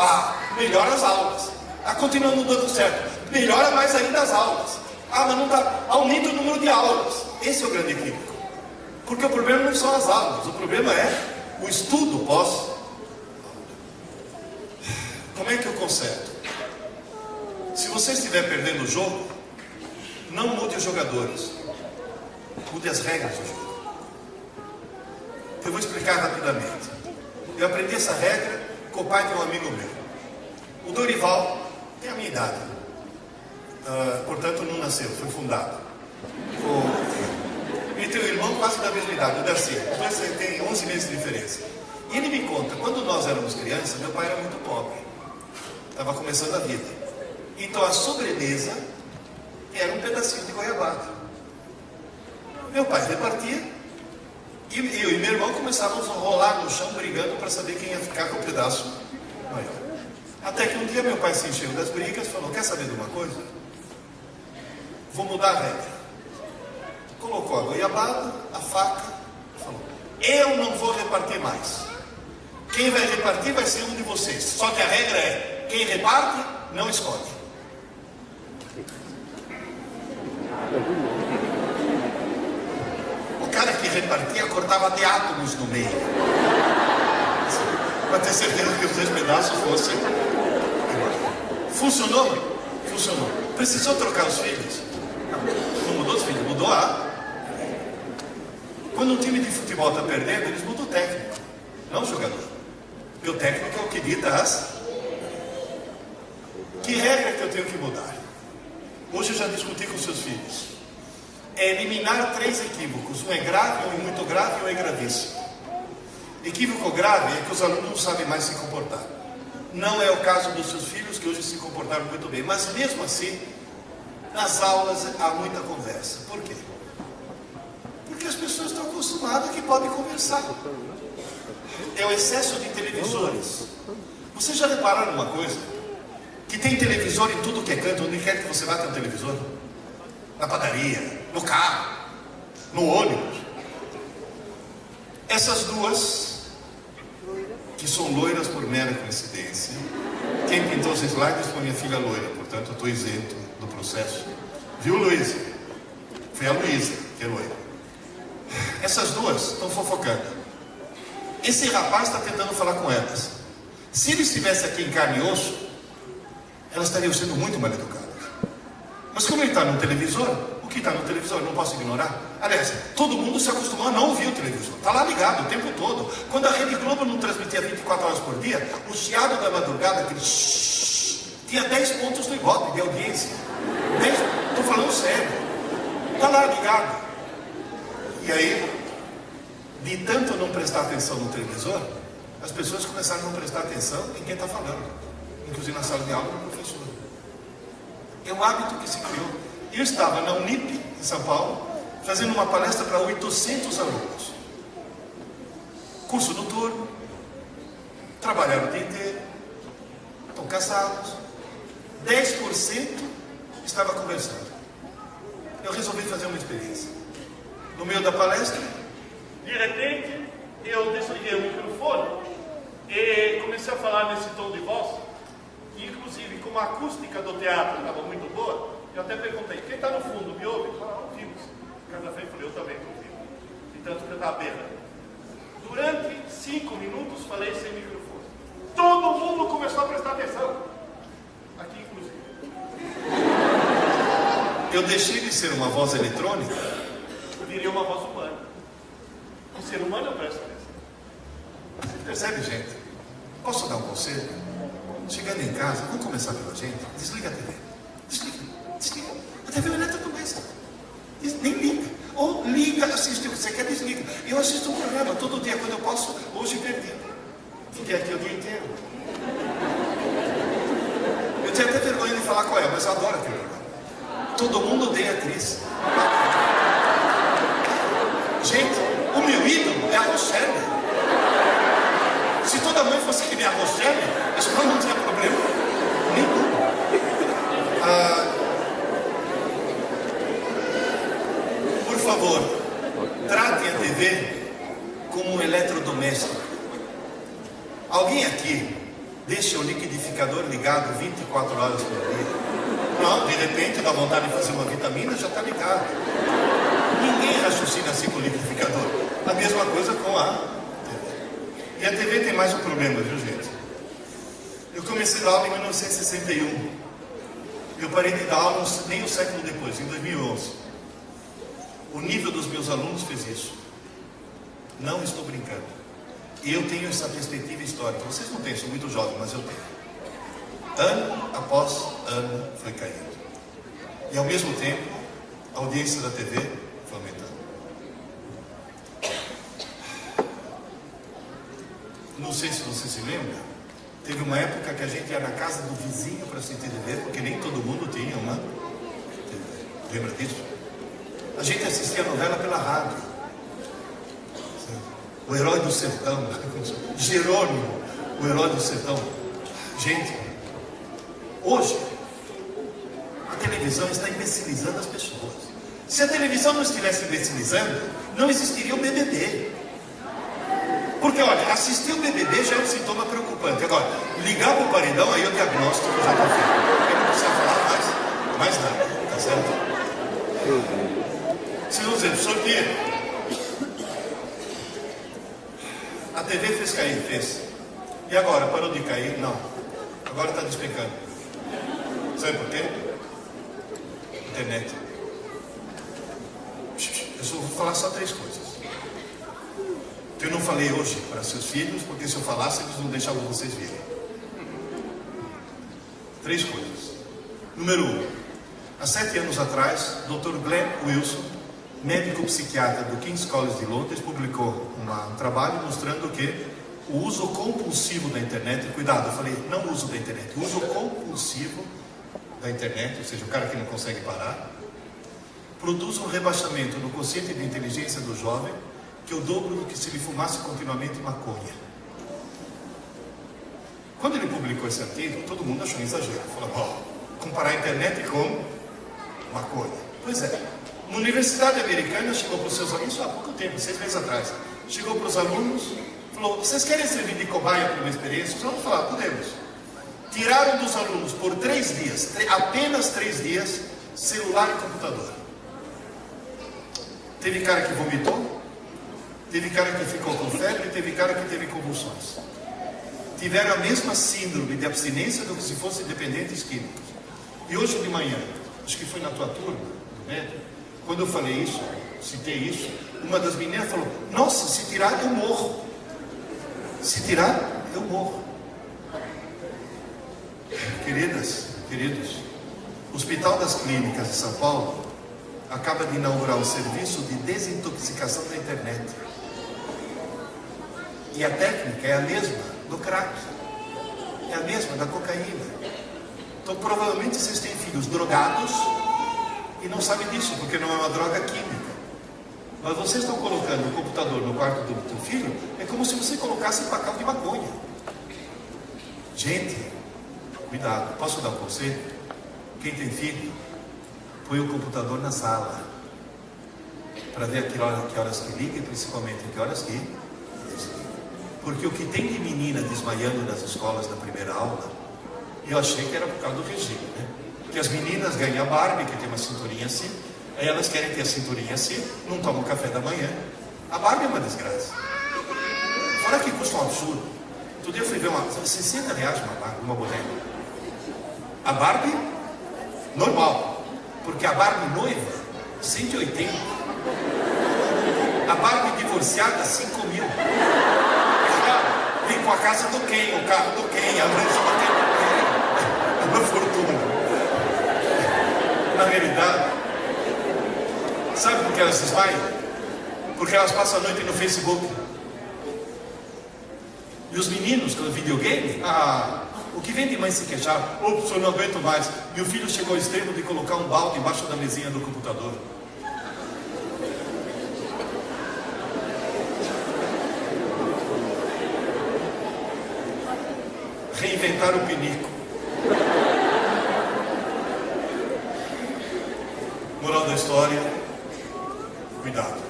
Melhora as aulas. Continua não dando certo. Melhora mais ainda as aulas. Mas não dá. Aumenta o número de aulas. Esse é o grande equívoco. Porque o problema não são as aulas. O problema é o estudo pós. Como é que eu conserto? Se você estiver perdendo o jogo, não mude os jogadores. Mude as regras do jogo. Eu vou explicar rapidamente. Eu aprendi essa regra com o pai de um amigo meu. O Dorival tem a minha idade. Portanto, não nasceu, foi fundado. E tem um irmão quase da mesma idade, o Darcy. Então, tem 11 meses de diferença. E ele me conta, quando nós éramos crianças, meu pai era muito pobre. Estava começando a vida. Então, a sobremesa era um pedacinho de goiabada. Meu pai repartia. E eu e meu irmão começávamos a rolar no chão brigando para saber quem ia ficar com o pedaço maior. Até que um dia meu pai se encheu das brigas e falou: quer saber de uma coisa? Vou mudar a regra. Colocou a goiabada, a faca, falou: eu não vou repartir mais. Quem vai repartir vai ser um de vocês. Só que a regra é: quem reparte, não escolhe. O cara que repartia cortava de átomos no meio, para ter certeza que os 2 pedaços fossem. Funcionou? Funcionou. Precisou trocar os filhos? Não mudou os filhos, mudou a. Quando um time de futebol está perdendo, eles mudam o técnico, não o jogador. Porque o técnico é o que dita as. Que regra que eu tenho que mudar? Hoje eu já discuti com seus filhos. É eliminar 3 equívocos. Um é grave, um é muito grave e um é gravíssimo. Equívoco grave é que os alunos não sabem mais se comportar. Não é o caso dos seus filhos, que hoje se comportaram muito bem. Mas mesmo assim, nas aulas há muita conversa. Por quê? Porque as pessoas estão acostumadas que podem conversar. É o excesso de televisores. Vocês já repararam uma coisa? Que tem televisor em tudo que é canto. Onde quer que você vá ter um televisor. Na padaria, no carro, no ônibus. Essas duas, que são loiras por mera coincidência. Quem pintou os slides foi minha filha loira, portanto eu estou isento do processo. Viu, Luísa? Foi a Luísa, que é loira. Essas duas estão fofocando. Esse rapaz está tentando falar com elas. Se ele estivesse aqui em carne e osso, elas estariam sendo muito mal educadas. Mas como ele está no televisor, o que está no televisor eu não posso ignorar. Aliás, todo mundo se acostumou a não ouvir o televisor. Está lá ligado o tempo todo. Quando a Rede Globo não transmitia 24 horas por dia, o chiado da madrugada, aquele tinha 10 pontos no Ibope de audiência. Estou falando sério. Está lá ligado. E aí, de tanto não prestar atenção no televisor, as pessoas começaram a não prestar atenção em quem está falando. Inclusive na sala de aula do professor. É um hábito que se criou. Eu estava na Unip, em São Paulo, fazendo uma palestra para 800 alunos. Curso noturno, trabalharam o dia inteiro, estão cansados. 10% estava conversando. Eu resolvi fazer uma experiência. No meio da palestra, de repente, eu desliguei o microfone e comecei a falar nesse tom de voz. Inclusive, como a acústica do teatro estava muito boa, eu até perguntei: quem está no fundo, me ouve? Ele falou: ouvimos. O cara da frente falou: eu também estou ouvindo. E tanto que eu estava berrando. Durante 5 minutos, falei sem microfone. Todo mundo começou a prestar atenção. Aqui, inclusive. eu deixei de ser uma voz eletrônica. Eu virei uma voz humana. Um ser humano eu presto atenção. Você percebe, gente? Posso dar um conselho? Chegando em casa, vamos começar pela gente. Desliga a TV. Desliga. A TV não é tudo mais. Nem liga. Ou liga, assiste o que você quer, desliga. Eu assisto um programa todo dia, quando eu posso. Hoje perdi. Fiquei aqui o dia inteiro. Eu tinha até vergonha de falar com ela, mas eu adoro aquele programa. Todo mundo odeia a Cris. Gente, o meu ídolo é a Rochelle. Se toda mãe fosse que nem a Rochelle, acho que não tinha problema nenhum. Por liquidificador ligado 24 horas por dia. Não, de repente dá vontade de fazer uma vitamina, já está ligado. Ninguém raciocina assim com o liquidificador. A mesma coisa com a TV. E a TV tem mais um problema, viu, gente? Eu comecei a dar aula em 1961. Eu parei de dar aula nem um século depois, em 2011. O nível dos meus alunos fez isso. Não estou brincando. E eu tenho essa perspectiva histórica. Vocês não têm, sou muito jovem, mas eu tenho. Ano após ano foi caindo. E ao mesmo tempo, a audiência da TV foi aumentando. Não sei se você se lembra, teve uma época que a gente ia na casa do vizinho para assistir TV, porque nem todo mundo tinha uma TV. Lembra disso? A gente assistia a novela pela rádio. O Herói do Sertão, Jerônimo, o Herói do Sertão. Gente, hoje, a televisão está imbecilizando as pessoas. Se a televisão não estivesse imbecilizando, não existiria o BBB. Porque, olha, assistir o BBB já é um sintoma preocupante. Agora, ligar para o paredão, aí o diagnóstico já está feito. Porque não precisa falar mais nada, tá certo? Se não dizer, sorteio. A TV fez cair, fez. E agora, parou de cair? Não. Agora está despencando. Sabe por quê? Internet. Eu só vou falar só 3 coisas. Que eu não falei hoje para seus filhos, porque se eu falasse, eles não deixavam vocês virem. 3 coisas. Número 1. Há 7 anos atrás, Dr. Glenn Wilson, médico psiquiatra do King's College de Londres, publicou um trabalho mostrando que o uso compulsivo da internet, cuidado, eu falei não uso da internet, o uso compulsivo da internet, ou seja, o cara que não consegue parar, produz um rebaixamento no quociente de inteligência do jovem, que é o dobro do que se ele fumasse continuamente maconha. Quando ele publicou esse artigo, todo mundo achou um exagero. Falou, comparar a internet com maconha. Pois é. Uma universidade americana chegou para os seus alunos, há pouco tempo, 6 meses atrás, chegou para os alunos, falou, vocês querem servir de cobaia para uma experiência? Os alunos falaram, podemos. Tiraram dos alunos por 3 dias, apenas 3 dias, celular e computador. Teve cara que vomitou, teve cara que ficou com febre, teve cara que teve convulsões. Tiveram a mesma síndrome de abstinência do que se fossem dependentes químicos. E hoje de manhã, acho que foi na tua turma, do médico, quando eu falei isso, citei isso, uma das meninas falou, nossa, se tirar eu morro. Se tirar, eu morro. Queridas, queridos, o Hospital das Clínicas de São Paulo acaba de inaugurar um serviço de desintoxicação da internet. E a técnica é a mesma do crack, é a mesma da cocaína. Então provavelmente vocês têm filhos drogados e não sabem disso, porque não é uma droga química. Mas vocês estão colocando o computador no quarto do teu filho, é como se você colocasse pacal de maconha. Gente, cuidado, posso dar um conselho? Quem tem filho, põe o computador na sala, para ver a que horas que liga e principalmente a que horas que desliga. Porque o que tem de menina desmaiando nas escolas na primeira aula, eu achei que era por causa do regime, né? Que as meninas ganham a Barbie, que tem uma cinturinha assim, aí elas querem ter a cinturinha assim, não tomam café da manhã. A Barbie é uma desgraça. Fora que custa um absurdo. Outro dia eu fui ver uma 60 reais uma boneca. A Barbie, normal. Porque a Barbie noiva, 180. A Barbie divorciada, 5 mil. Vem com a casa do Ken, o carro do Ken, a lancha do Ken. É uma fortuna. Na realidade, sabe por que elas desmaiam? Porque elas passam a noite no Facebook. E os meninos com o videogame, o que vem de mãe se queixar, ops, eu não aguento mais. Meu filho chegou ao extremo de colocar um balde embaixo da mesinha do computador. Reinventar o pinico. Moral da história, cuidado.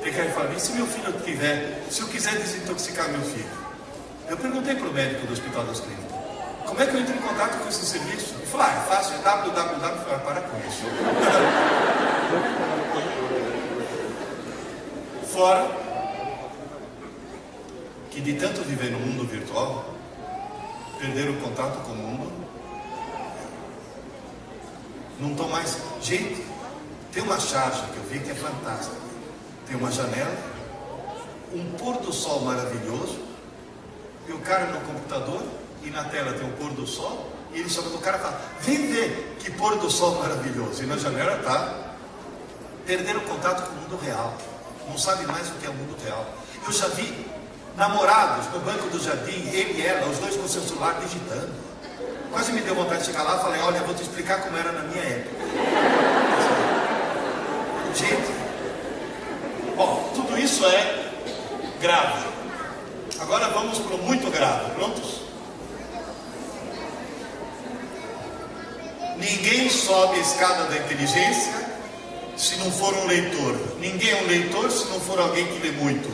Tem que falar, e se meu filho tiver, se eu quiser desintoxicar meu filho? Eu perguntei para o médico do Hospital das Clínicas, Como é que eu entro em contato com esse serviço? Ele falou, é fácil, é www. Eu falei, para com isso. Fora que de tanto viver no mundo virtual, perderam o contato com o mundo. Não estou mais... Gente, tem uma charge que eu vi que é fantástica. Tem uma janela, um pôr do sol maravilhoso, e o cara no computador, e na tela tem um pôr do sol, e ele chama do cara e fala, vem ver que pôr do sol maravilhoso. E na janela está, perderam o contato com o mundo real. Não sabe mais o que é o mundo real. Eu já vi namorados no banco do jardim, ele e ela, os dois com o seu celular digitando. Quase me deu vontade de chegar lá e falei, olha, eu vou te explicar como era na minha época. Gente, bom, tudo isso é grave. Agora vamos para o muito grave. Prontos? Ninguém sobe a escada da inteligência se não for um leitor. Ninguém é um leitor se não for alguém que lê muito.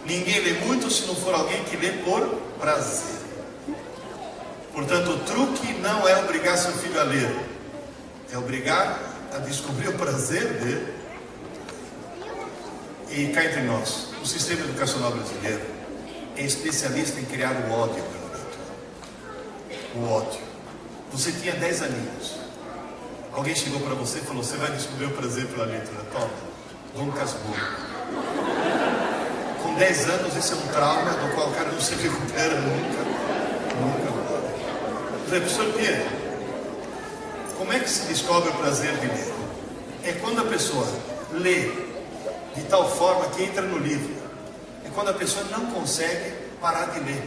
Ninguém lê muito se não for alguém que lê por prazer. Portanto, o truque não é obrigar seu filho a ler, é obrigar a descobrir o prazer dele. E cá entre nós, o sistema educacional brasileiro é especialista em criar o ódio pelo leitor. O ódio. Você tinha 10 aninhos. Alguém chegou para você e falou, você vai descobrir o prazer pela leitura. Toma, Dom Casmurro. Com 10 anos, esse é um trauma do qual o cara não se recupera nunca. Professor Pierre, como é que se descobre o prazer de ler? É quando a pessoa lê de tal forma que entra no livro. É quando a pessoa não consegue parar de ler.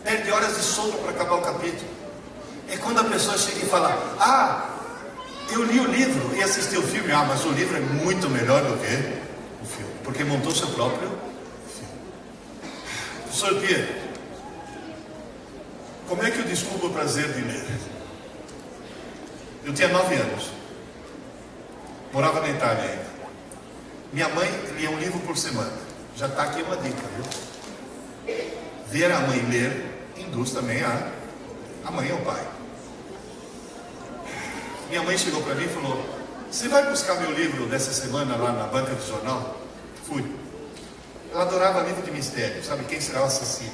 Perde horas de sono para acabar o capítulo. É quando a pessoa chega e fala, eu li o livro e assisti o filme. Mas o livro é muito melhor do que o filme, porque montou seu próprio filme. Professor Pierre, como é que eu descubro o prazer de ler? Eu tinha 9 anos. Morava na Itália ainda. Minha mãe lia um livro por semana. Já está aqui uma dica, viu? Ver a mãe ler induz também a mãe ou o pai. Minha mãe chegou para mim e falou, você vai buscar meu livro dessa semana lá na banca do jornal? Fui. Ela adorava livro de mistério, sabe? Quem será o assassino?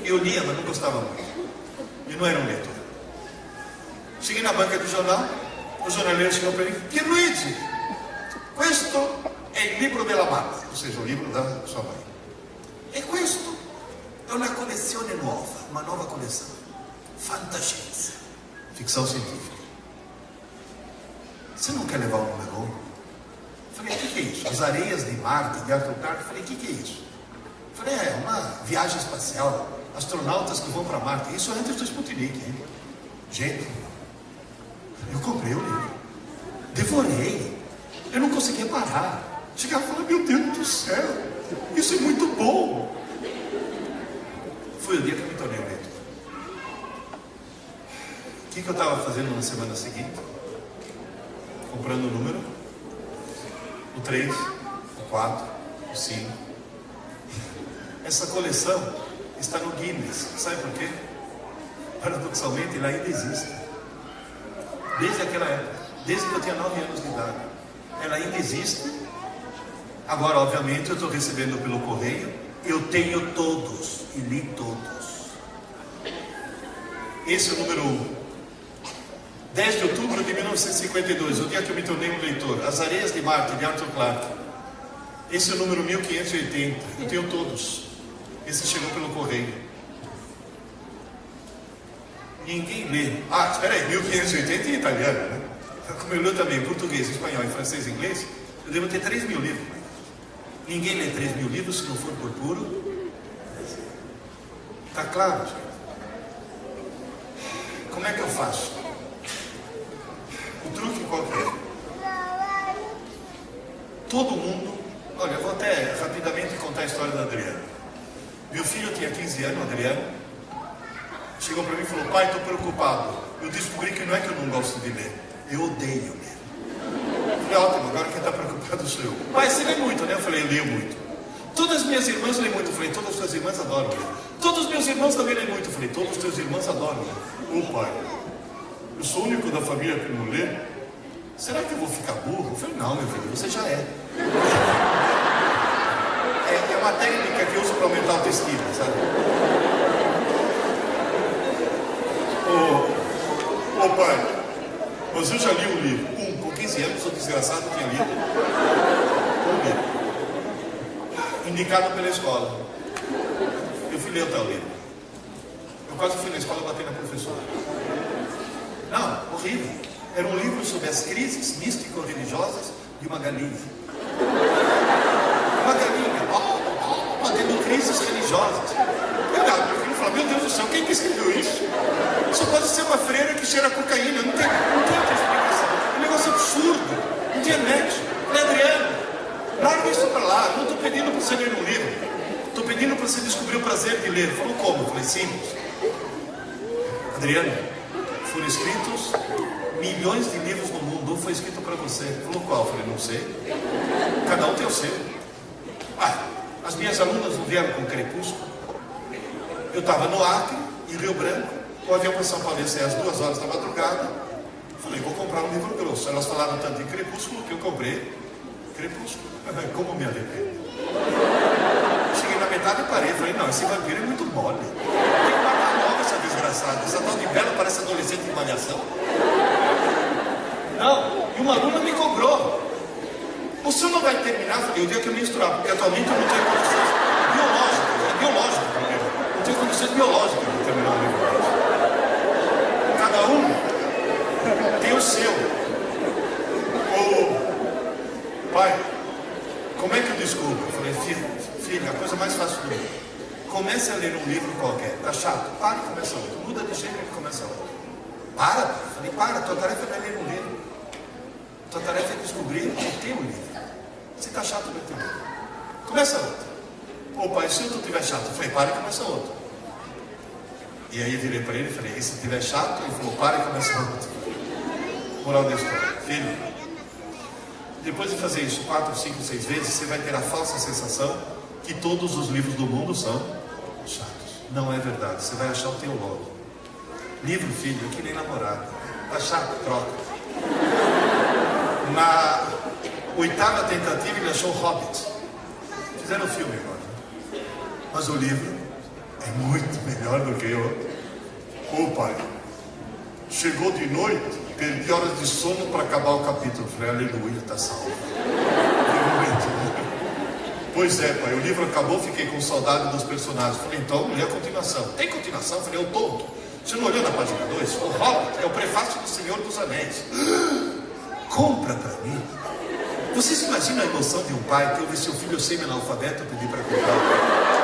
Eu lia, mas não gostava muito. E não era um leitor. Cheguei na banca do jornal, o jornaleiro chegou para mim, Pierluigi, questo è il libro della mamma, ou seja, o livro da sua mãe. E questo è una collezione nuova, uma nova coleção. Fantascienza, ficção científica. Você não quer levar o número 1? Falei, o que é isso? As areias de Marte, de Arthur Clarke. Falei, o que é isso? Falei, é uma viagem espacial. Astronautas que vão para Marte. Isso antes do Sputnik, hein? Gente, eu comprei o livro. Devorei. Eu não conseguia parar. Chegava e falava, meu Deus do céu, isso é muito bom. Foi o dia que eu me tornei um leitor. O que eu estava fazendo na semana seguinte? Comprando o número. O 3, o 4, o 5. Essa coleção está no Guinness. Sabe por quê? Paradoxalmente, ela ainda existe. Desde aquela época. Desde que eu tinha 9 anos de idade. Ela ainda existe. Agora, obviamente, eu estou recebendo pelo correio. Eu tenho todos. E li todos. Esse é o número 1. 10 de outubro de 1952, o dia que eu me tornei um leitor. As Areias de Marte, de Arthur Clarke. Esse é o número 1580. Eu tenho todos. Esse chegou pelo correio. Ninguém lê. Espera aí, 1580 em italiano, né? Como eu leio também português, espanhol, francês e inglês, eu devo ter 3 mil livros. Ninguém lê 3 mil livros se não for por puro. Está claro, gente? Como é que eu faço? O truque qual que é? Todo mundo... Olha, eu vou até rapidamente contar a história da Adriana. Meu filho tinha 15 anos, Adriano. Chegou para mim e falou, pai, estou preocupado. Eu descobri que não é que eu não gosto de ler. Eu odeio ler. Eu falei, ótimo, agora quem está preocupado sou eu. Pai, você lê muito, né? Eu falei, eu leio muito. Todas as minhas irmãs leem muito. Eu falei, todas as suas irmãs adoram ler. Todos os meus irmãos também leem muito. Eu falei, todos os teus irmãos adoram ler. Ô pai, eu sou o único da família que não lê. Será que eu vou ficar burro? Eu falei, não, meu filho, você já é. É uma técnica que eu uso para aumentar a autoestima, sabe? Ô pai, mas eu já li um livro. Com 15 anos, o desgraçado tinha lido um livro. Indicado pela escola. Eu fui ler o tal livro. Eu quase fui na escola bater na professora. Não, horrível. Era um livro sobre as crises místico-religiosas de uma galinha. Uma galinha, tendo crises religiosas. Eu olhava para aquilo e falava, meu Deus do céu, quem que escreveu isso? Só pode ser uma freira que cheira cocaína. Não tem outra explicação. É um negócio absurdo. Não tinha nexo. Falei, Adriano, larga isso para lá. Não estou pedindo para você ler um livro. Estou pedindo para você descobrir o prazer de ler. Falou, como? Eu falei, simples. Adriano, foram escritos milhões de livros no mundo. Um foi escrito para você. Falou, qual? Eu falei, não sei. Cada um tem o seu. As minhas alunas não vieram com Crepúsculo. Eu estava no Acre, em Rio Branco. O avião para São Paulo ia sair às 2 horas da madrugada. Falei, vou comprar um livro grosso. Elas falaram tanto em Crepúsculo que eu comprei Crepúsculo. Como me arrependo. Cheguei na metade e parei. Falei, não, esse vampiro é muito mole. Tem que pagar logo essa desgraçada. Essa tal de Bela parece adolescente de malhação. Não, e uma aluna me cobrou. O senhor não vai terminar? Falei, o dia que eu menstruar, porque atualmente eu não tenho condições biológicas. É biológico o livro. Não tenho condições biológicas de terminar o livro. Cada um tem o seu. Pai, como é que eu descubro? Eu falei, filha, a coisa mais fácil do mundo. Comece a ler um livro qualquer. Tá chato? Para e começa outro. Muda de jeito e começa outro. Para, pai. Eu falei, para, tua tarefa não é ler um livro. Tua tarefa é descobrir o teu livro. Se tá chato, vai ter livro. Começa outro. Pai, se outro estiver chato, eu falei, para e começa outro. E aí eu virei para ele e falei, e se estiver chato? Ele falou, para e começa outro. Moral da história. Filho, depois de fazer isso 4, 5, 6 vezes, você vai ter a falsa sensação que todos os livros do mundo são chatos. Não é verdade. Você vai achar o teu logo. Livro, filho, é que nem namorado. Tá chato? Troca. Na 8ª tentativa ele achou o Hobbit. Fizeram o filme agora. Mas o livro é muito melhor do que eu. Pai, chegou de noite, perdi horas de sono para acabar o capítulo. Falei, aleluia, está salvo. Pois é, pai, o livro acabou, fiquei com saudade dos personagens. Falei, então lê a continuação. Tem continuação? Falei, eu tonto. Você não olhou na página 2? O Hobbit é o prefácio do Senhor dos Anéis. Compra para mim. Vocês imaginam a emoção de um pai que ouve seu filho semi-analfabeto pedir para comprar?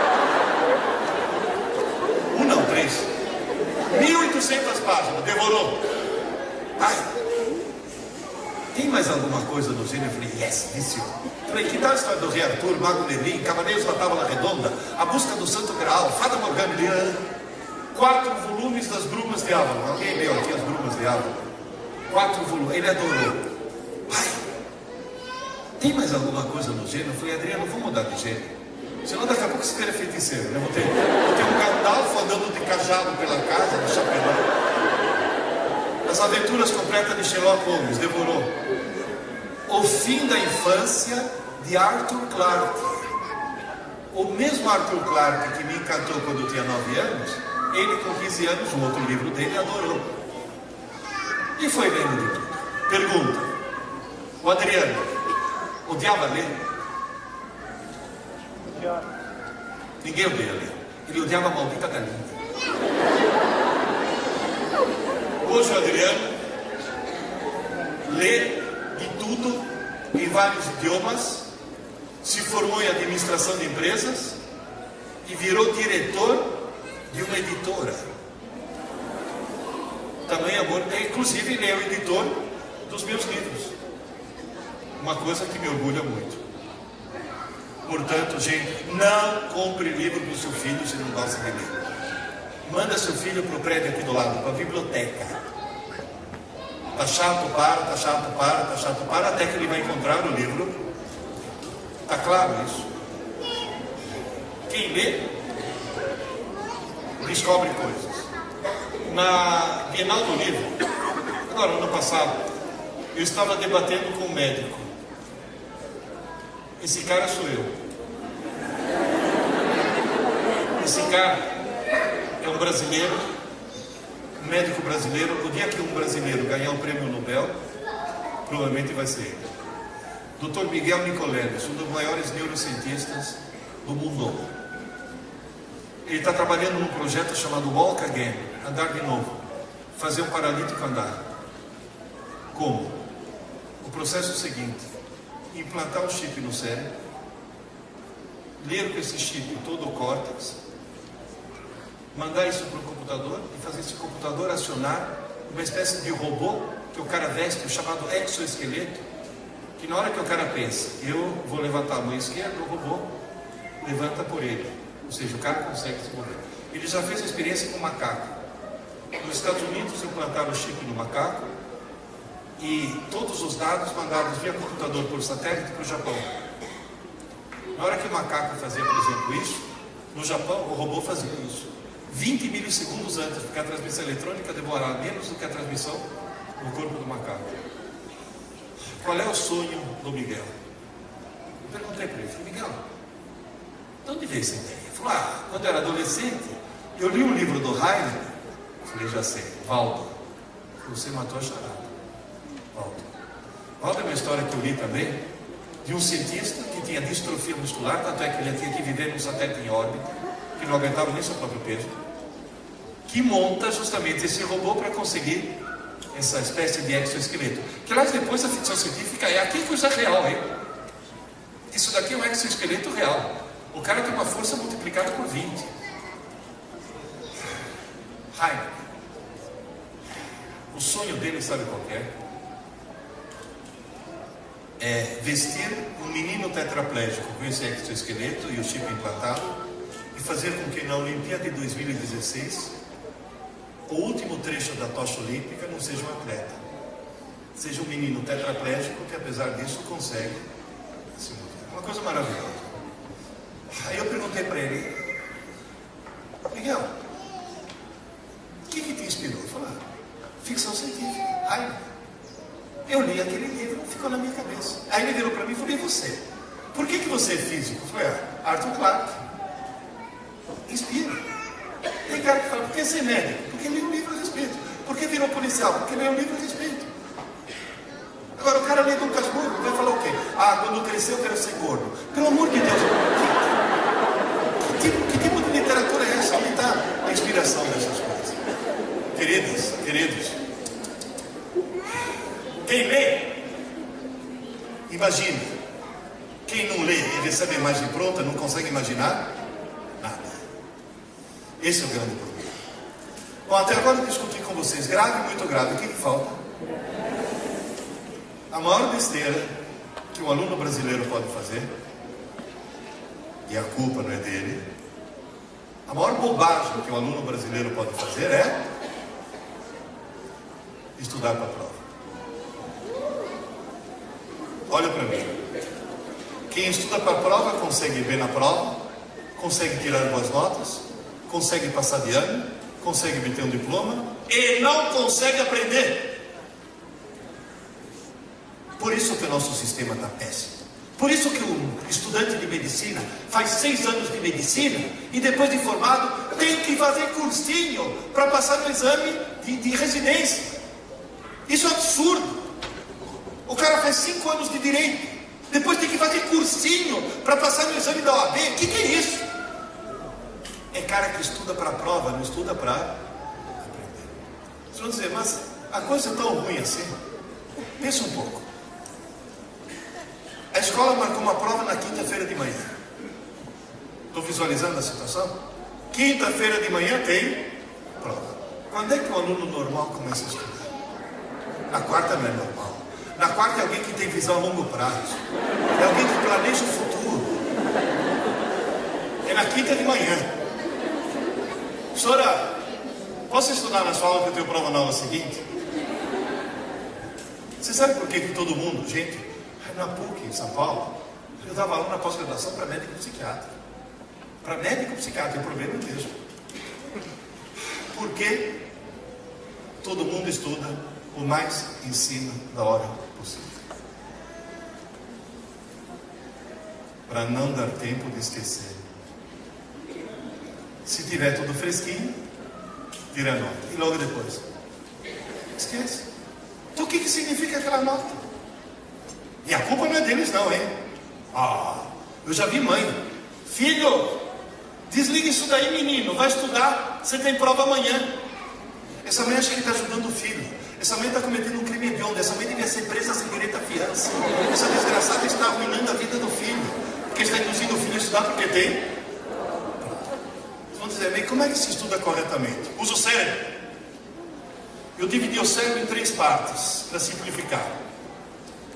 3. 1.800 páginas. Devorou. Ai. Tem mais alguma coisa do gênero? Eu falei, yes, disse eu. Falei, que tal a história do Rei Arthur, Mago Merlin, Cavaleiros da Tábua Redonda, A Busca do Santo Graal, Fada Morgana, 4 volumes das Brumas de Avalon. Alguém leu aqui as Brumas de Avalon? 4 volumes. Ele adorou. Pai, tem mais alguma coisa no gênero? Eu falei, Adriano, vamos mudar de gênero. Senão daqui a pouco você vira feiticeiro. Né? Vou ter um Gandalf andando de cajado pela casa, de chapelão. As aventuras completas de Sherlock Holmes. Devorou. O Fim da Infância, de Arthur Clarke. O mesmo Arthur Clarke que me encantou quando eu tinha 9 anos, ele com 15 anos, um outro livro dele, adorou. E foi lendo de tudo. Pergunta. O Adriano odiava ler? Ninguém odeia ler. Ele odiava a maldita galinha. Hoje o Adriano lê de tudo em vários idiomas, se formou em administração de empresas e virou diretor de uma editora. Tamanho amor, inclusive ele é o editor dos meus livros. Uma coisa que me orgulha muito. Portanto, gente, não compre livro para o seu filho se não gosta de ler. Manda seu filho para o prédio aqui do lado, para a biblioteca. Tá chato, tá chato, para, até que ele vai encontrar o livro. Tá claro isso? Quem lê, descobre coisas. Na Bienal do Livro, agora, no ano passado, eu estava debatendo com um médico. Esse cara sou eu. Esse cara é um brasileiro, um médico brasileiro. O dia que um brasileiro ganhar o prêmio Nobel, provavelmente vai ser ele. Dr. Miguel Nicoleles, um dos maiores neurocientistas do mundo. Ele está trabalhando num projeto chamado Walk Again, andar de novo, fazer um paralítico andar. Como? O processo é o seguinte: implantar um chip no cérebro, ler com esse chip todo o córtex, mandar isso para o computador e fazer esse computador acionar uma espécie de robô que o cara veste, o chamado exoesqueleto, que na hora que o cara pensa, eu vou levantar a mão esquerda, o robô levanta por ele. Ou seja, o cara consegue se mover. Ele já fez a experiência com macaco. Nos Estados Unidos implantaram o chip no macaco e todos os dados mandados via computador por satélite para o Japão. Na hora que o macaco fazia, por exemplo, isso, no Japão o robô fazia isso 20 milissegundos antes, porque a transmissão eletrônica demorava menos do que a transmissão no corpo do macaco. Qual é o sonho do Miguel? Eu perguntei para ele, falei, Miguel, de onde veio essa ideia? Ele falou, quando eu era adolescente, eu li um livro do Heine. Eu falei, já sei, Waldo, você matou a charada. Waldo é uma história que eu li também, de um cientista que tinha distrofia muscular, tanto é que ele tinha que viver num satélite em órbita, que não aguentava nem seu próprio peso, que monta justamente esse robô para conseguir essa espécie de exoesqueleto. Que lá depois a ficção científica é aqui coisa real, hein? Isso daqui é um exoesqueleto real. O cara tem uma força multiplicada por 20. Heine. O sonho dele, sabe qual é? É vestir um menino tetraplégico com esse exoesqueleto e o chip implantado e fazer com que na Olimpíada de 2016 o último trecho da tocha olímpica não seja um atleta, seja um menino tetraplégico que apesar disso consegue se mover. Uma coisa maravilhosa. Aí eu perguntei para ele, Miguel, o que te inspirou? Ele falou, ficção científica. Aí eu li aquele livro, ficou na minha cabeça. Aí ele virou para mim e falou, e você? Por que você é físico? Eu falei, Arthur Clarke. Inspira. Tem cara que fala, por que ser médico? Porque lê um livro a respeito. Por que virou policial? Porque lê um livro a respeito. Agora o cara lê Dom Casmurro, vai falar o quê? Quando crescer eu quero ser gordo. Pelo amor de Deus, que tipo de literatura é essa? Onde está a inspiração dessas coisas? Queridos, quem lê, imagina. Quem não lê e recebe a imagem pronta, não consegue imaginar nada. Esse é o grande problema. Bom, até agora eu discuti com vocês, grave e muito grave. O que falta? A maior besteira que um aluno brasileiro pode fazer, e a culpa não é dele, a maior bobagem que um aluno brasileiro pode fazer é estudar para a prova. Olha para mim. Quem estuda para a prova consegue ir bem na prova, consegue tirar boas notas, consegue passar de ano, consegue obter um diploma e não consegue aprender. Por isso que o nosso sistema está péssimo. Por isso que o estudante de medicina faz 6 anos de medicina e depois de formado tem que fazer cursinho para passar no exame de residência. Isso é absurdo. O cara faz 5 anos de direito, depois tem que fazer cursinho para passar no exame da OAB. O que é isso? É cara que estuda para a prova, não estuda para aprender. Vocês vão dizer, mas a coisa é tão ruim assim? Pensa um pouco. A escola marcou uma prova na quinta-feira de manhã. Estou visualizando a situação? Quinta-feira de manhã tem prova. Quando é que o aluno normal começa a estudar? Na quarta não é normal. Na quarta é alguém que tem visão a longo prazo. É alguém que planeja o futuro. É na quinta de manhã. Senhora, posso estudar na sua aula que eu tenho prova na aula seguinte? Você sabe por que todo mundo, gente, na PUC, em São Paulo, eu dava aula na pós-graduação para médico e psiquiatra. Para médico psiquiatra é problema mesmo. Porque todo mundo estuda o mais em cima da hora possível. Para não dar tempo de esquecer. Se tiver tudo fresquinho, tira a nota. E logo depois, esquece. Então o que significa aquela nota? E a culpa não é deles não, hein? Eu já vi mãe. Filho, desliga isso daí, menino. Vai estudar, você tem prova amanhã. Essa mãe acha que está ajudando o filho. Essa mãe está cometendo um crime hediondo. Essa mãe devia ser presa sem direito à fiança. Essa desgraçada está arruinando a vida do filho. Porque está induzindo o filho a estudar porque tem. Vamos dizer, bem, como é que se estuda corretamente? Usa o cérebro. Eu dividi o cérebro em 3 partes, para simplificar.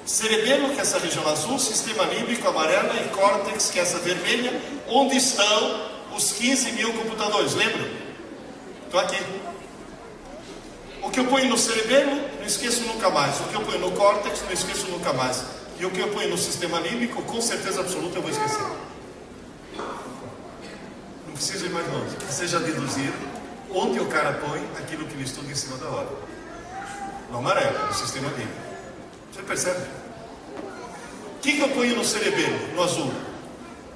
Cerebelo, que é essa região azul, sistema límbico, amarela, e córtex, que é essa vermelha, onde estão os 15 mil computadores, lembram? Estão aqui. O que eu ponho no cerebelo, não esqueço nunca mais. O que eu ponho no córtex, não esqueço nunca mais. E o que eu ponho no sistema límbico, com certeza absoluta eu vou esquecer. Não precisa ir mais longe. Você já deduziu onde o cara põe aquilo que ele estuda em cima da hora. No amarelo, no sistema límbico. Você percebe? O que eu ponho no cerebelo, no azul?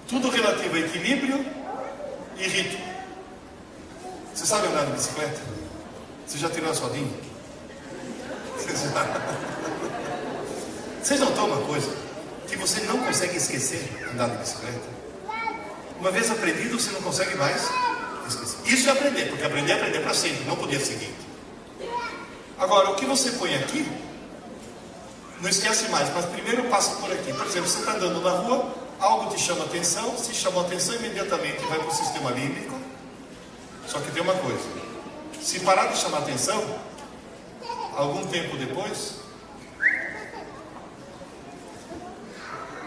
Tudo relativo a equilíbrio e ritmo. Você sabe andar de bicicleta? Você já tirou a rodinha? Vocês notam uma coisa? Que você não consegue esquecer andar de bicicleta. Uma vez aprendido, você não consegue mais esquecer. Isso é aprender, porque aprender é aprender para sempre, não podia seguir. Agora, o que você põe aqui, não esquece mais, mas primeiro passa por aqui. Por exemplo, você está andando na rua, algo te chama atenção, se chamou atenção, imediatamente vai para o sistema límbico. Só que tem uma coisa: se parar de chamar atenção, algum tempo depois,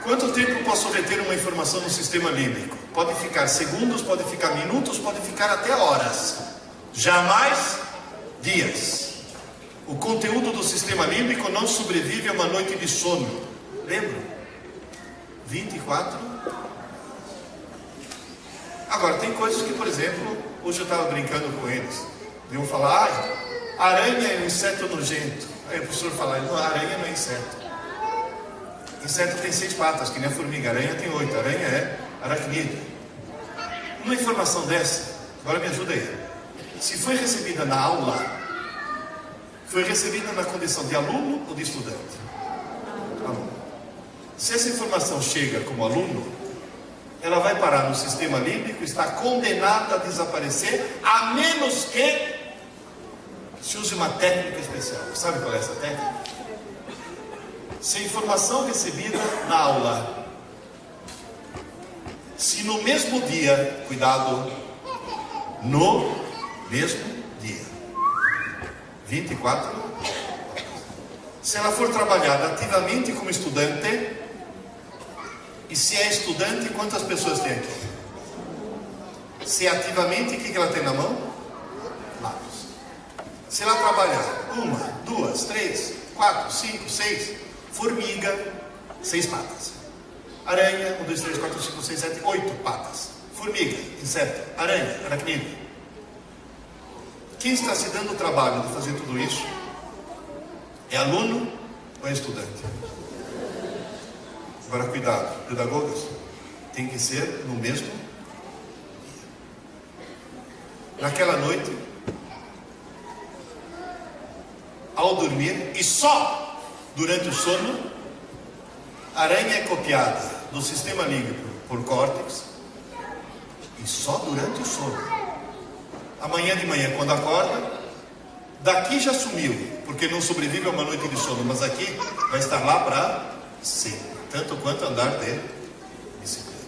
quanto tempo eu posso reter uma informação no sistema límbico? Pode ficar segundos, pode ficar minutos, pode ficar até horas. Jamais dias. O conteúdo do sistema límbico não sobrevive a uma noite de sono. Lembra? 24. Agora, tem coisas que, por exemplo, hoje eu estava brincando com eles. Iam falar, aranha é um inseto nojento. Aí o professor fala, não, aranha não é inseto. Inseto tem 6 patas, que nem a formiga. Aranha tem 8. Aranha é aracnídeo. Uma informação dessa, agora me ajuda aí. Se foi recebida na aula, foi recebida na condição de aluno ou de estudante? Aluno. Se essa informação chega como aluno, ela vai parar no sistema límbico, está condenada a desaparecer, a menos que se use uma técnica especial. Sabe qual é essa técnica? Se a informação recebida na aula, se no mesmo dia, cuidado, no mesmo dia, 24 horas, se ela for trabalhada ativamente como estudante, e se é estudante, quantas pessoas tem aqui? Se é ativamente, o que ela tem na mão? Lápis. Se ela trabalhar 1, 2, 3, 4, 5, 6, formiga, 6 patas. Aranha, 1, 2, 3, 4, 5, 6, 7, 8 patas. Formiga, inseto, aranha, aracnídeo. Quem está se dando o trabalho de fazer tudo isso? É aluno ou é estudante? Agora cuidado, pedagogas, tem que ser no mesmo dia. Naquela noite, ao dormir, e só durante o sono, a aranha é copiada do sistema límbico por córtex, e só durante o sono. Amanhã de manhã, quando acorda, daqui já sumiu, porque não sobrevive a uma noite de sono, mas aqui vai estar lá para sempre, tanto quanto andar de bicicleta.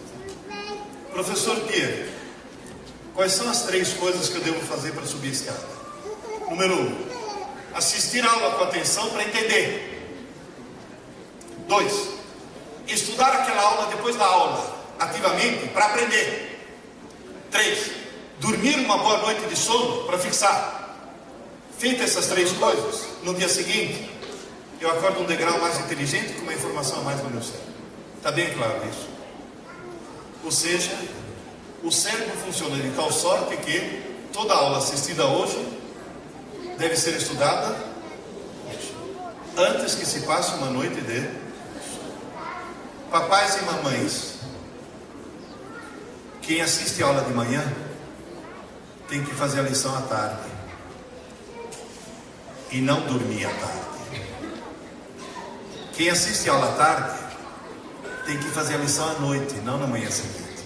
Professor Pierre, quais são as 3 coisas que eu devo fazer para subir a escada? Número 1, assistir a aula com atenção para entender. 2, estudar aquela aula depois da aula, ativamente, para aprender. 3, dormir uma boa noite de sono para fixar. Feitas essas 3 coisas, no dia seguinte, eu acordo um degrau mais inteligente, com uma informação a mais no meu cérebro. Está bem claro isso? Ou seja, O cérebro funciona de tal sorte que toda aula assistida hoje deve ser estudada antes que se passe uma noite de... Papais e mamães, quem assiste a aula de manhã tem que fazer a lição à tarde e não dormir à tarde. Quem assiste a aula à tarde tem que fazer a lição à noite, não na manhã seguinte.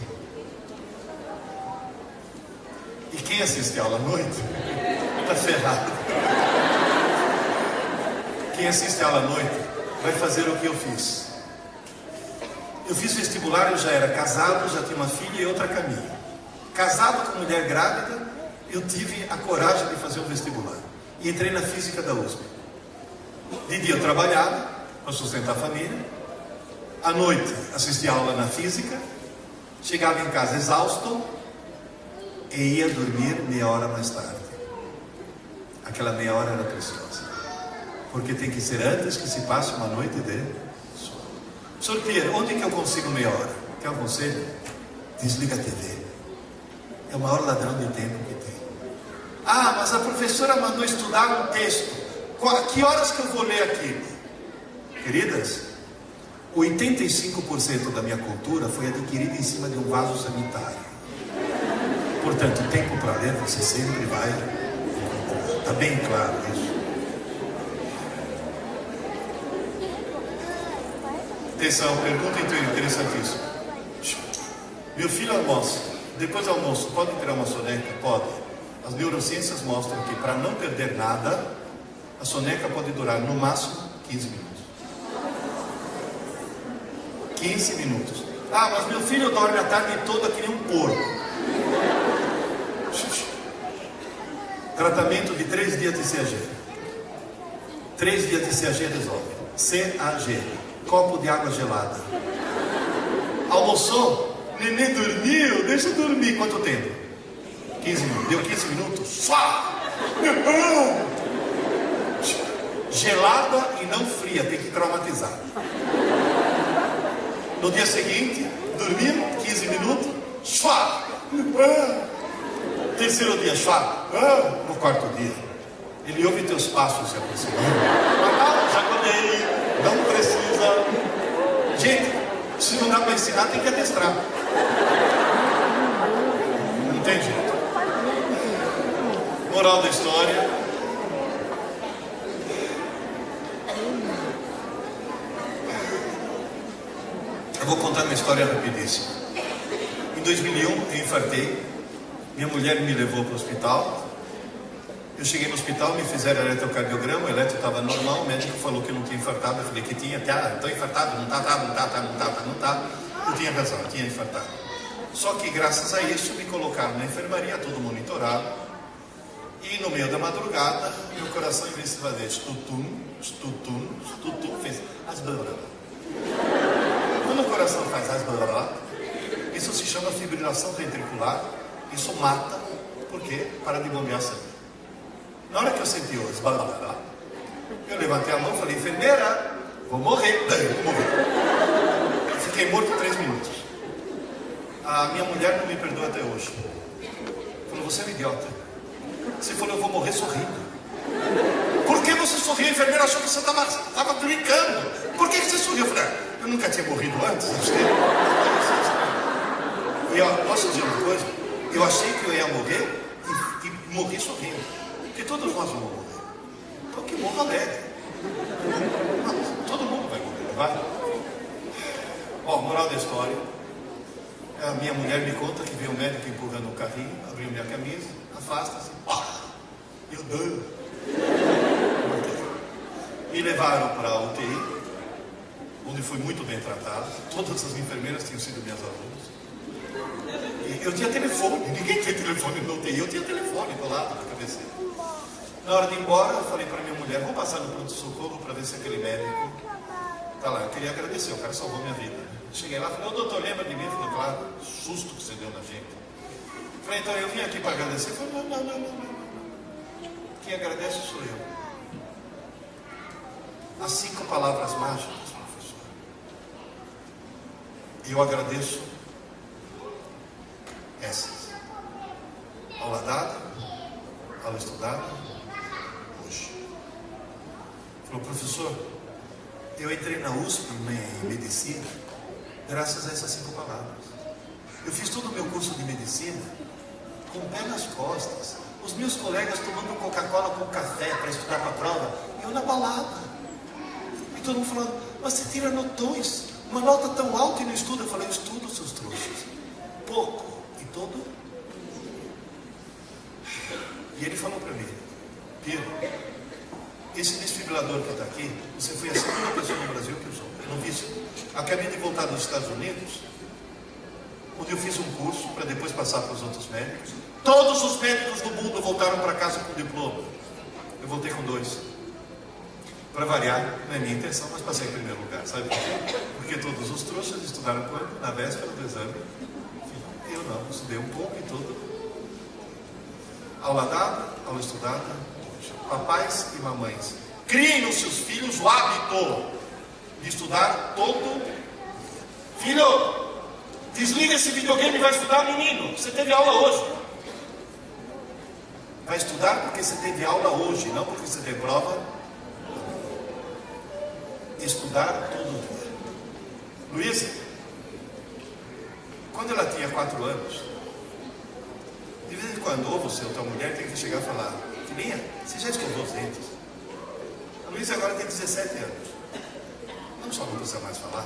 E quem assiste a aula à noite está ferrado. Quem assiste a aula à noite vai fazer o que eu fiz. Eu fiz vestibular, eu já era casado, já tinha uma filha e outra a caminho. Casado com mulher grávida, eu tive a coragem de fazer um vestibular. E entrei na física da USP. De dia eu trabalhava para sustentar a família. À noite assistia aula na física. Chegava em casa exausto e ia dormir meia hora mais tarde. Aquela meia hora era preciosa, porque tem que ser antes que se passe uma noite de sono. Senhor Pierre, onde que eu consigo meia hora? Quer um conselho? Desliga a TV. É o maior ladrão de tempo que tem. Ah, mas a professora mandou estudar um texto. Que horas que eu vou ler aquilo? Queridas, 85% da minha cultura foi adquirida em cima de um vaso sanitário. Portanto, tempo para ler você sempre vai encontrar. Está bem claro isso. Atenção, pergunta interessantíssima. Meu filho almoça. Depois do almoço, pode tirar uma soneca? Pode. As neurociências mostram que para não perder nada, a soneca pode durar no máximo 15 minutos. 15 minutos. Ah, mas meu filho dorme a tarde toda que nem um porco. Tratamento de 3 dias de CAG. 3 dias de CAG resolve. CAG. Copo de água gelada. Almoçou? Neném dormiu? Deixa eu dormir. Quanto tempo? 15 minutos. Deu 15 minutos? Só! Gelada e não fria. Tem que traumatizar. No dia seguinte, dormiu 15 minutos. Só! Terceiro dia, chá. No quarto dia, ele ouve teus passos se aproximando. Já colhei, não precisa. Gente, se não dá para ensinar, tem que adestrar. Não tem jeito. Moral da história. Eu vou contar uma história rapidíssima. Em 2001, eu infartei. Minha mulher me levou para o hospital. Eu cheguei no hospital, me fizeram eletrocardiograma, o eletro estava normal, o médico falou que eu não tinha infartado. Eu falei que tinha, estou infartado, não está. Eu tinha razão, eu tinha infartado. Só que graças a isso me colocaram na enfermaria, tudo monitorado. E no meio da madrugada, meu coração, em vez de fazer estutum, fez as blá. Quando o coração faz as blá, isso se chama fibrilação ventricular. Isso mata, porque para de bombear sangue. Na hora que eu senti os blá, eu levantei a mão e falei, enfermeira, vou morrer. Eu fiquei morto 3 minutos. A minha mulher não me perdoa até hoje. Falou, você é um idiota. Você falou, eu vou morrer sorrindo. Por que você sorriu? A enfermeira achou que você estava brincando. Por que você sorriu? Eu falei, eu nunca tinha morrido antes. E ó, posso dizer uma coisa? Eu achei que eu ia morrer e morri sorrindo. Porque todos nós vamos morrer. Então que morra alegre. Todo mundo vai morrer, vai? Ó, moral da história. A minha mulher me conta que veio um médico empurrando o carrinho, abriu minha camisa, afasta-se. Eu dou. Me levaram para a UTI, onde fui muito bem tratado. Todas as enfermeiras tinham sido minhas alunas. Eu tinha telefone, ninguém tem telefone no UTI, eu tinha telefone do lado da cabeceira. Na hora de ir embora, eu falei para minha mulher, vou passar no pronto-socorro para ver se aquele médico tá lá. Eu queria agradecer, o cara salvou minha vida. Cheguei lá, falei, ô doutor, lembra de mim? Eu falei, claro, susto que você deu na gente. Falei, então eu vim aqui para agradecer. Eu falei, não. Quem agradece sou eu. As 5 palavras mágicas, professor. Eu agradeço. Aula dada, aula estudada, hoje. Falou, professor, eu entrei na USP em medicina graças a essas 5 palavras. Eu fiz todo o meu curso de medicina com o pé nas costas. Os meus colegas tomando Coca-Cola com café para estudar para a prova, e eu na balada. E todo mundo falando, mas você tira notões, uma nota tão alta e não estuda. Eu falei, eu estudo, seus trouxas. Pouco e todo. E ele falou para mim, Pedro, esse desfibrilador que está aqui, você foi a segunda pessoa no Brasil que usou. Eu não vi isso. Acabei de voltar dos Estados Unidos, onde eu fiz um curso para depois passar para os outros médicos. Todos os médicos do mundo voltaram para casa com diploma. Eu voltei com 2. Para variar, não é minha intenção, mas passei em primeiro lugar. Sabe por quê? Porque todos os trouxas estudaram quando? Na véspera do exame. Eu não, estudei um pouco e tudo. Aula dada, aula estudada. Papais e mamães, criem nos seus filhos o hábito de estudar todo. Filho, desliga esse videogame e vai estudar, menino. Você teve aula hoje. Vai estudar porque você teve aula hoje, não porque você tem prova. Estudar todo dia. Luísa, quando ela tinha 4 anos, de vez em quando, ou você ou tua mulher tem que chegar e falar, filhinha, você já escovou os dentes? A Luísa agora tem 17 anos. Não só não precisa mais falar,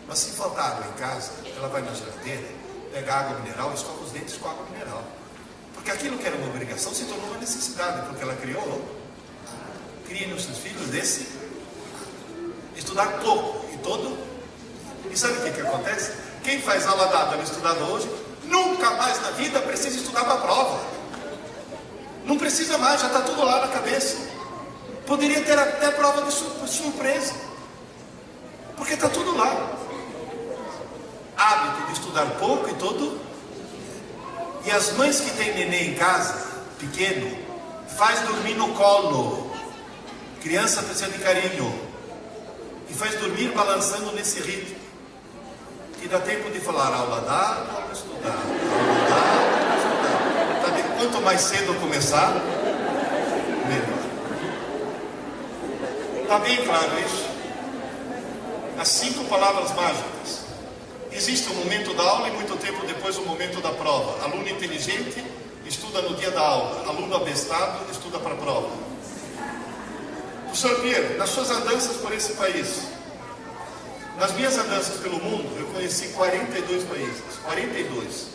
mas se faltar água em casa, ela vai na geladeira, pega água mineral e escova os dentes com água mineral. Porque aquilo que era uma obrigação se tornou uma necessidade, porque ela criou. Cria nos seus filhos desse. Estudar pouco e todo. E sabe o que acontece? Quem faz aula dada estudada hoje, nunca mais na vida precisa estudar para a prova. Não precisa mais, já está tudo lá na cabeça. Poderia ter até prova de surpresa. Porque está tudo lá. Hábito de estudar pouco e todo. E as mães que têm neném em casa, pequeno, faz dormir no colo. Criança precisa de carinho. E faz dormir balançando nesse ritmo. Que dá tempo de falar aula dada, aula estudada. Aula dada, aula estudada. Sabe, quanto mais cedo começar, melhor. Está bem claro isso? As 5 palavras mágicas. Existe um momento da aula e muito tempo depois o momento da prova. Aluno inteligente estuda no dia da aula. Aluno abestado estuda para a prova. Professor Pierre, nas suas andanças por esse país, nas minhas andanças pelo mundo, eu conheci 42 países. 42.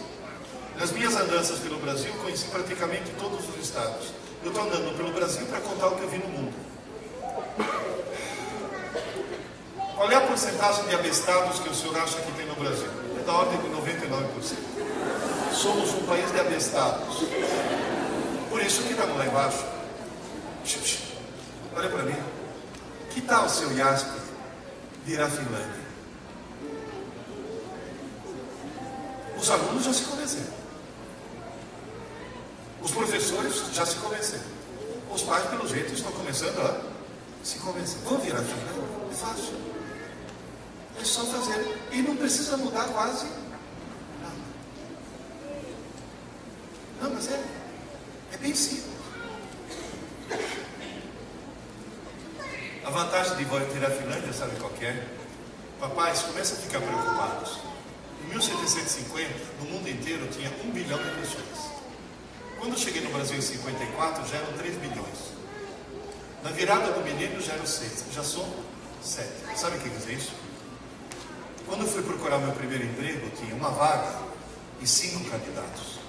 Nas minhas andanças pelo Brasil, conheci praticamente todos os estados. Eu estou andando pelo Brasil para contar o que eu vi no mundo. Qual é a porcentagem de abestados que o senhor acha que tem no Brasil? É da ordem de 99%. Somos um país de abestados. Por isso que estamos lá embaixo. Olha para mim. Que tal o seu Jasper vir à Finlândia? Os alunos já se convenceram. Os professores já se convenceram. Os pais, pelo jeito, estão começando a se convencer. Vão vir à Finlândia? É fácil. É só fazer. E não precisa mudar quase nada. Não, mas é bem simples. A vantagem de vir à Finlândia, sabe qual que é? Papais, começam a ficar preocupados. Em 1750, no mundo inteiro, tinha 1 bilhão de pessoas. Quando eu cheguei no Brasil em 54, já eram 3 bilhões. Na virada do milênio já eram 6. Já são 7. Sabe o que quer dizer isso? Quando eu fui procurar meu primeiro emprego, tinha uma vaga e 5 candidatos.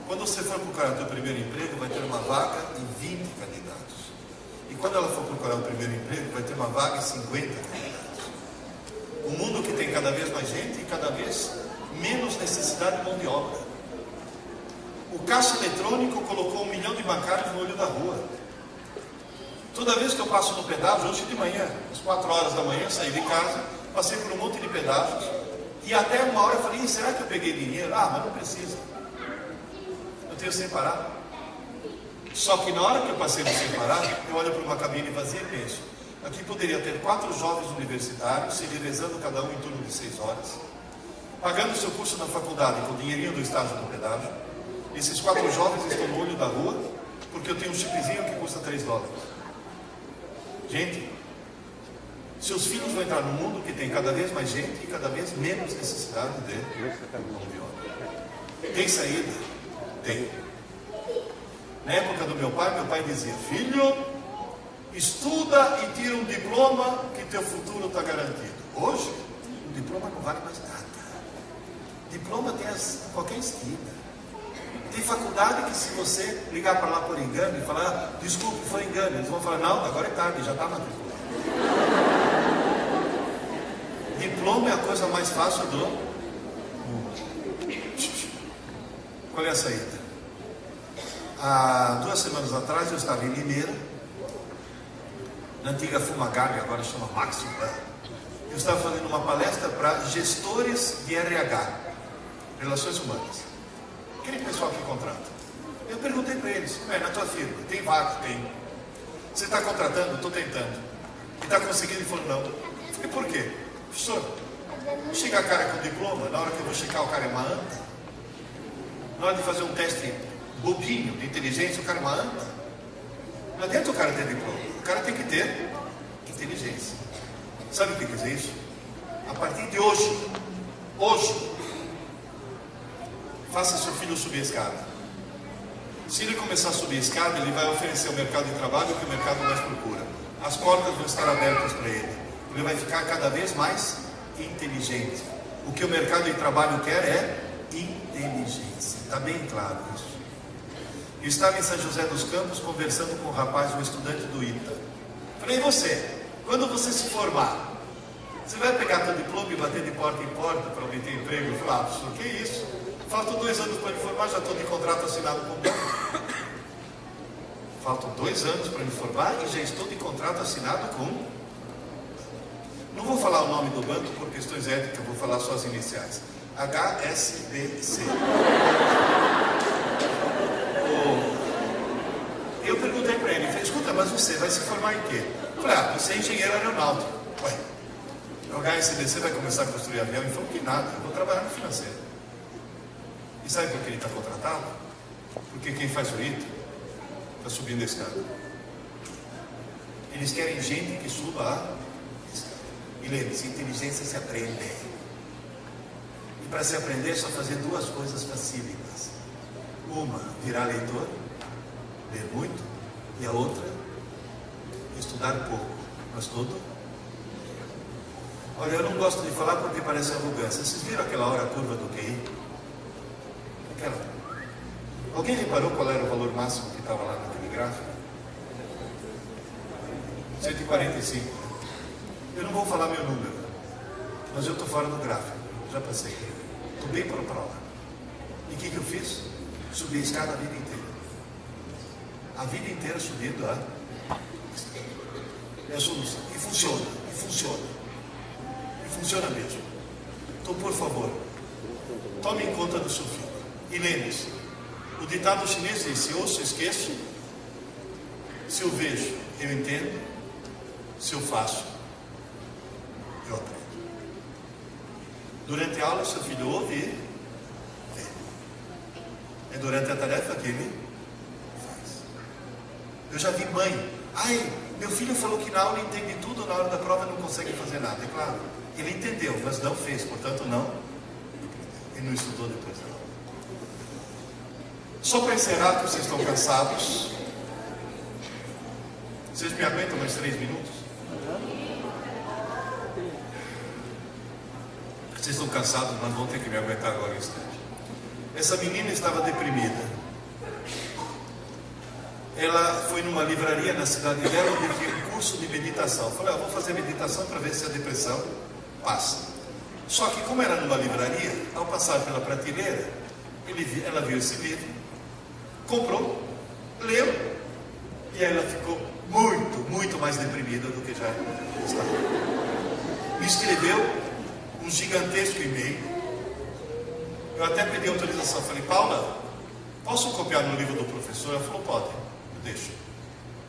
Quando você for procurar o seu primeiro emprego, vai ter uma vaga e 20 candidatos. E quando ela for procurar o primeiro emprego, vai ter uma vaga e 50 candidatos. Um mundo que tem cada vez mais gente e cada vez menos necessidade de mão de obra. O caixa eletrônico colocou 1 milhão de bancários no olho da rua. Toda vez que eu passo no pedágio, hoje de manhã, às 4 horas da manhã, saí de casa, passei por um monte de pedágios, e até uma hora eu falei, será que eu peguei dinheiro? Ah, mas não precisa. Eu tenho sem parar. Só que na hora que eu passei no sem parar, eu olho para uma cabine vazia e penso, aqui poderia ter 4 jovens universitários, se revezando cada um em torno de 6 horas, pagando o seu curso na faculdade com o dinheirinho do estágio do pedágio, Esses 4 jovens estão no olho da rua porque eu tenho um chipzinho que custa $3. Gente, seus filhos vão entrar num mundo que tem cada vez mais gente e cada vez menos necessidade de mão de obra. Tem saída? Tem. Na época do meu pai dizia: filho, estuda e tira um diploma que teu futuro está garantido. Hoje, o diploma não vale mais nada. Diploma tem em qualquer esquina. Tem faculdade que, se você ligar para lá por engano e falar: desculpe, foi engano, eles vão falar: não, agora é tarde, já está matriculado. Diploma é a coisa mais fácil do mundo. Qual é a saída? Há 2 semanas atrás eu estava em Limeira, na antiga Fumagalli, agora chama Máximo. Eu estava fazendo uma palestra para gestores de RH, Relações Humanas. Aquele pessoal que contrata. Eu perguntei para eles: na tua firma, tem vaga? Tem. Você está contratando? Estou tentando. E está conseguindo? Ele falou: não. Eu falei: por quê? Professor, chega a cara com diploma, na hora que eu vou checar o cara é uma anta. Na hora de fazer um teste bobinho de inteligência, o cara é uma anta. Não adianta o cara ter diploma. O cara tem que ter inteligência. Sabe o que quer dizer isso? A partir de hoje, faça seu filho subir a escada. Se ele começar a subir a escada, ele vai oferecer ao mercado de trabalho o que o mercado mais procura. As portas vão estar abertas para ele. Ele vai ficar cada vez mais inteligente. O que o mercado de trabalho quer é inteligência. Está bem claro isso. Eu estava em São José dos Campos conversando com um rapaz, um estudante do ITA. Falei: e você? Quando você se formar, você vai pegar teu diploma e bater de porta em porta para obter emprego? Eu falei: professor, que isso? Faltam 2 anos para me formar, já estou de contrato assinado com o banco. Faltam 2 anos para me formar e já estou de contrato assinado com... Não vou falar o nome do banco por questões éticas, vou falar só as iniciais. HSBC. Eu perguntei para ele, falei: escuta, mas você vai se formar em quê? Eu falei: você é engenheiro aeronáutico. Ué, o HSBC vai começar a construir avião? Ele falou: que nada, eu vou trabalhar no financeiro. E sabe por que ele está contratado? Porque quem faz o ITA está subindo a escada. Eles querem gente que suba a escada. E lembre-se, inteligência se aprende. E para se aprender é só fazer 2 coisas facílitas. Uma, virar leitor, ler muito. E a outra, estudar pouco. Mas tudo. Olha, eu não gosto de falar porque parece arrogância. Vocês viram aquela hora curva do QI? Alguém reparou qual era o valor máximo que estava lá naquele gráfico? 145. Eu não vou falar meu número, mas eu estou fora do gráfico. Já passei. Estou bem para lá. E o que eu fiz? Subi a escada a vida inteira. A vida inteira subindo a escada. É a solução. E funciona. E funciona. E funciona mesmo. Então, por favor, tome em conta do seu filho. E lembre-se, o ditado chinês diz: se ouço, esqueço. Se eu vejo, eu entendo. Se eu faço, eu aprendo. Durante a aula, seu filho ouve e vê. É durante a tarefa que ele faz. Eu já vi mãe: ai, meu filho falou que na aula entende tudo, na hora da prova não consegue fazer nada. É claro, ele entendeu, mas não fez, portanto não. Ele não estudou depois da aula. Só para encerrar, que vocês estão cansados. Vocês me aguentam mais 3 minutos? Vocês estão cansados, mas vão ter que me aguentar agora um instante. Essa menina estava deprimida. Ela foi numa livraria na cidade dela onde tinha um curso de meditação. Eu falei: vou fazer meditação para ver se a depressão passa. Só que, como era numa livraria, ao passar pela prateleira, ela viu esse livro, comprou, leu, e aí ela ficou muito mais deprimida do que já estava. Me escreveu um gigantesco e-mail. Eu até pedi autorização. Falei: Paula, posso copiar no livro do professor? Ela falou: pode, eu deixo.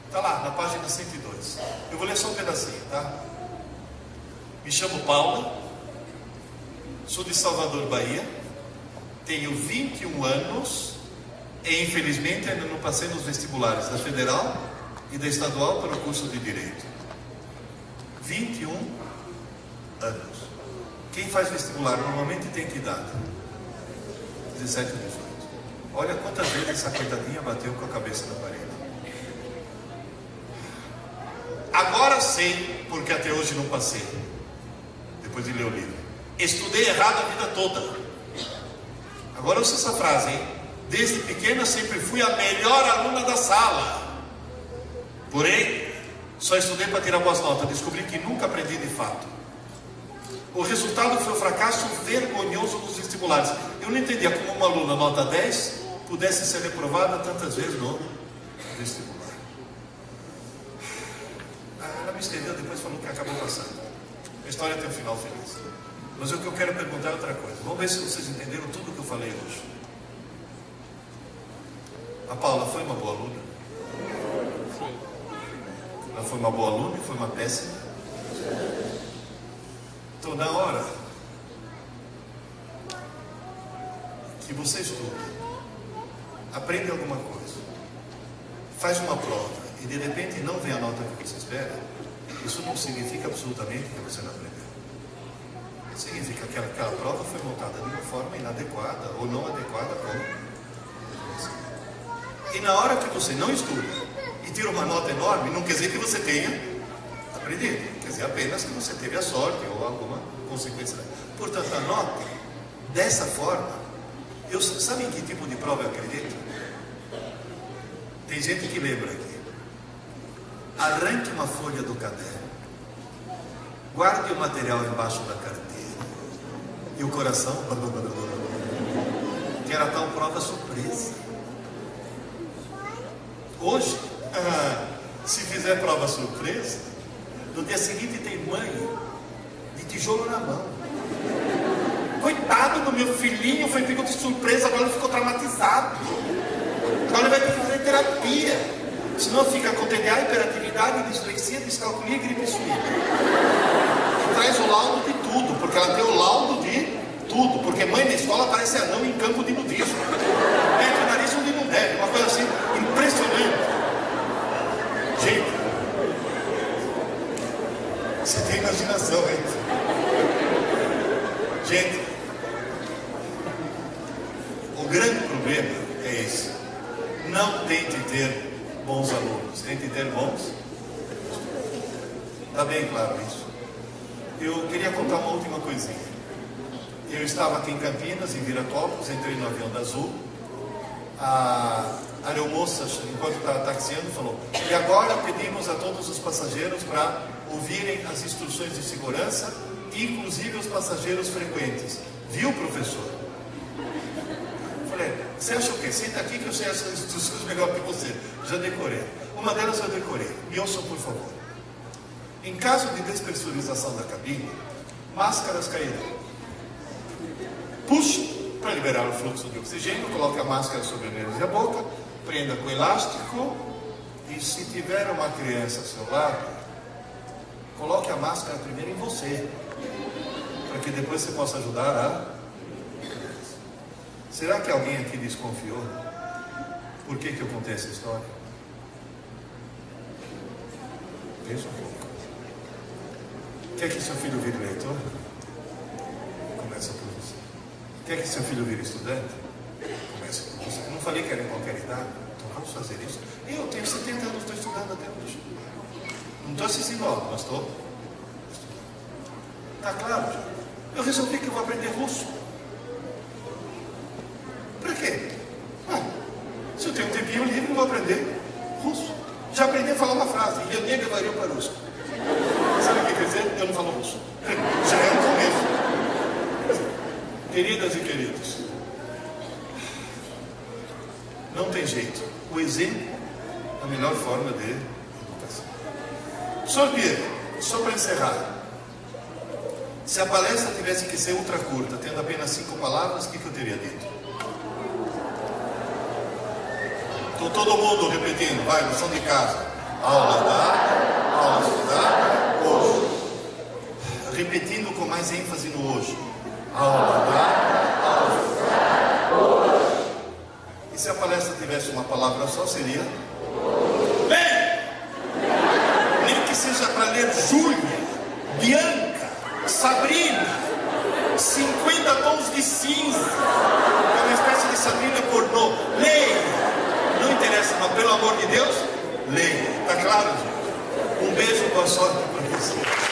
Está lá, na página 102. Eu vou ler só um pedacinho, tá? Me chamo Paula, sou de Salvador, Bahia, tenho 21 anos E infelizmente ainda não passei nos vestibulares da Federal e da Estadual para o curso de Direito. 21 anos. Quem faz vestibular normalmente tem que idade? 17 ou 18. Olha quantas vezes essa coitadinha bateu com a cabeça na parede. Agora sei porque até hoje não passei. Depois de ler o livro. Estudei errado a vida toda. Agora ouça essa frase, hein? Desde pequena sempre fui a melhor aluna da sala. Porém, só estudei para tirar boas notas. Descobri que nunca aprendi de fato. O resultado foi um fracasso vergonhoso nos vestibulares. Eu não entendia como uma aluna nota 10 pudesse ser reprovada tantas vezes no vestibular. Ela me estendeu, depois falou que acabou passando. A história tem um final feliz. Mas o que eu quero perguntar é outra coisa. Vamos ver se vocês entenderam tudo o que eu falei hoje. A Paula foi uma boa aluna? Sim. Ela foi uma boa aluna e foi uma péssima? Então, na hora que você estuda, aprende alguma coisa, faz uma prova e de repente não vem a nota que você espera, isso não significa absolutamente que você não aprendeu. Significa que aquela prova foi montada de uma forma inadequada ou não adequada para você. E na hora que você não estuda e tira uma nota enorme, não quer dizer que você tenha aprendido, quer dizer apenas que você teve a sorte ou alguma consequência. Portanto, a nota, dessa forma, sabe em que tipo de prova eu acredito? Tem gente que lembra aqui. Arranque uma folha do caderno, guarde o material embaixo da carteira e o coração que era tal prova surpresa. Hoje, se fizer prova surpresa, no dia seguinte tem mãe de tijolo na mão. Coitado do meu filhinho, foi pego de surpresa, agora ele ficou traumatizado. Agora ele vai ter que fazer terapia. Senão fica com TDA, hiperatividade, dislexia, descalculia e gripe suína. E traz o laudo de tudo, porque ela tem o laudo de tudo. Porque mãe na escola parece anão em campo de nudismo. Mete o nariz onde não deve, uma coisa assim impressionante. Gente, você tem imaginação, hein? Gente, o grande problema é esse. Não tente ter bons alunos, tente ter bons. Está bem claro isso. Eu queria contar uma última coisinha. Eu estava aqui em Campinas, em Viracopos, entrei no avião da Azul. A aeromoça, enquanto estava taxiando, falou: e agora pedimos a todos os passageiros para ouvirem as instruções de segurança, inclusive os passageiros frequentes. Viu, professor? Falei: você acha o quê? Senta aqui que eu sei essas instruções melhor que você. Já decorei. Uma delas eu decorei. Me ouçam, por favor. Em caso de despressurização da cabine, máscaras cairão. Puxe para liberar o fluxo de oxigênio, coloque a máscara sobre o nariz e a boca, prenda com elástico e, se tiver uma criança ao seu lado, coloque a máscara primeiro em você, para que depois você possa ajudar a... Será que alguém aqui desconfiou? Por que eu contei essa história? Pensa um pouco. Quer que seu filho vire leitor? Começa por você. Quer que seu filho vire estudante? Começa por você. Eu não falei que era em qualquer idade. Então vamos fazer isso. Eu tenho 70 anos, estou estudando até hoje. Não estou assistindo aula, mas estou estudando. Está claro já? Eu resolvi que eu vou aprender russo. Para quê? Se eu tenho um tempinho livre, eu vou aprender russo. Já aprendi a falar uma frase. Eu nem levaria para o russo. Sabe o que quer dizer? Eu não falo russo. Já é um começo. Queridas e queridos, não tem jeito. O exemplo é a melhor forma de educação. Sr. Pierre, só para encerrar. Se a palestra tivesse que ser ultra curta, tendo apenas 5 palavras, o que eu teria dito? Estou todo mundo repetindo, vai, lição de casa. Aula dada, aula estudada, hoje. Repetindo com mais ênfase no hoje. Aula dada, aula estudada, hoje. E Se a palestra tivesse uma palavra só, seria leia! Nem que seja para ler Júlia, Bianca, Sabrina, 50 tons de cinza. É uma espécie de Sabrina pornô. Leia! Não interessa, mas pelo amor de Deus, leia. Tá claro, gente? Um beijo, boa sorte para você.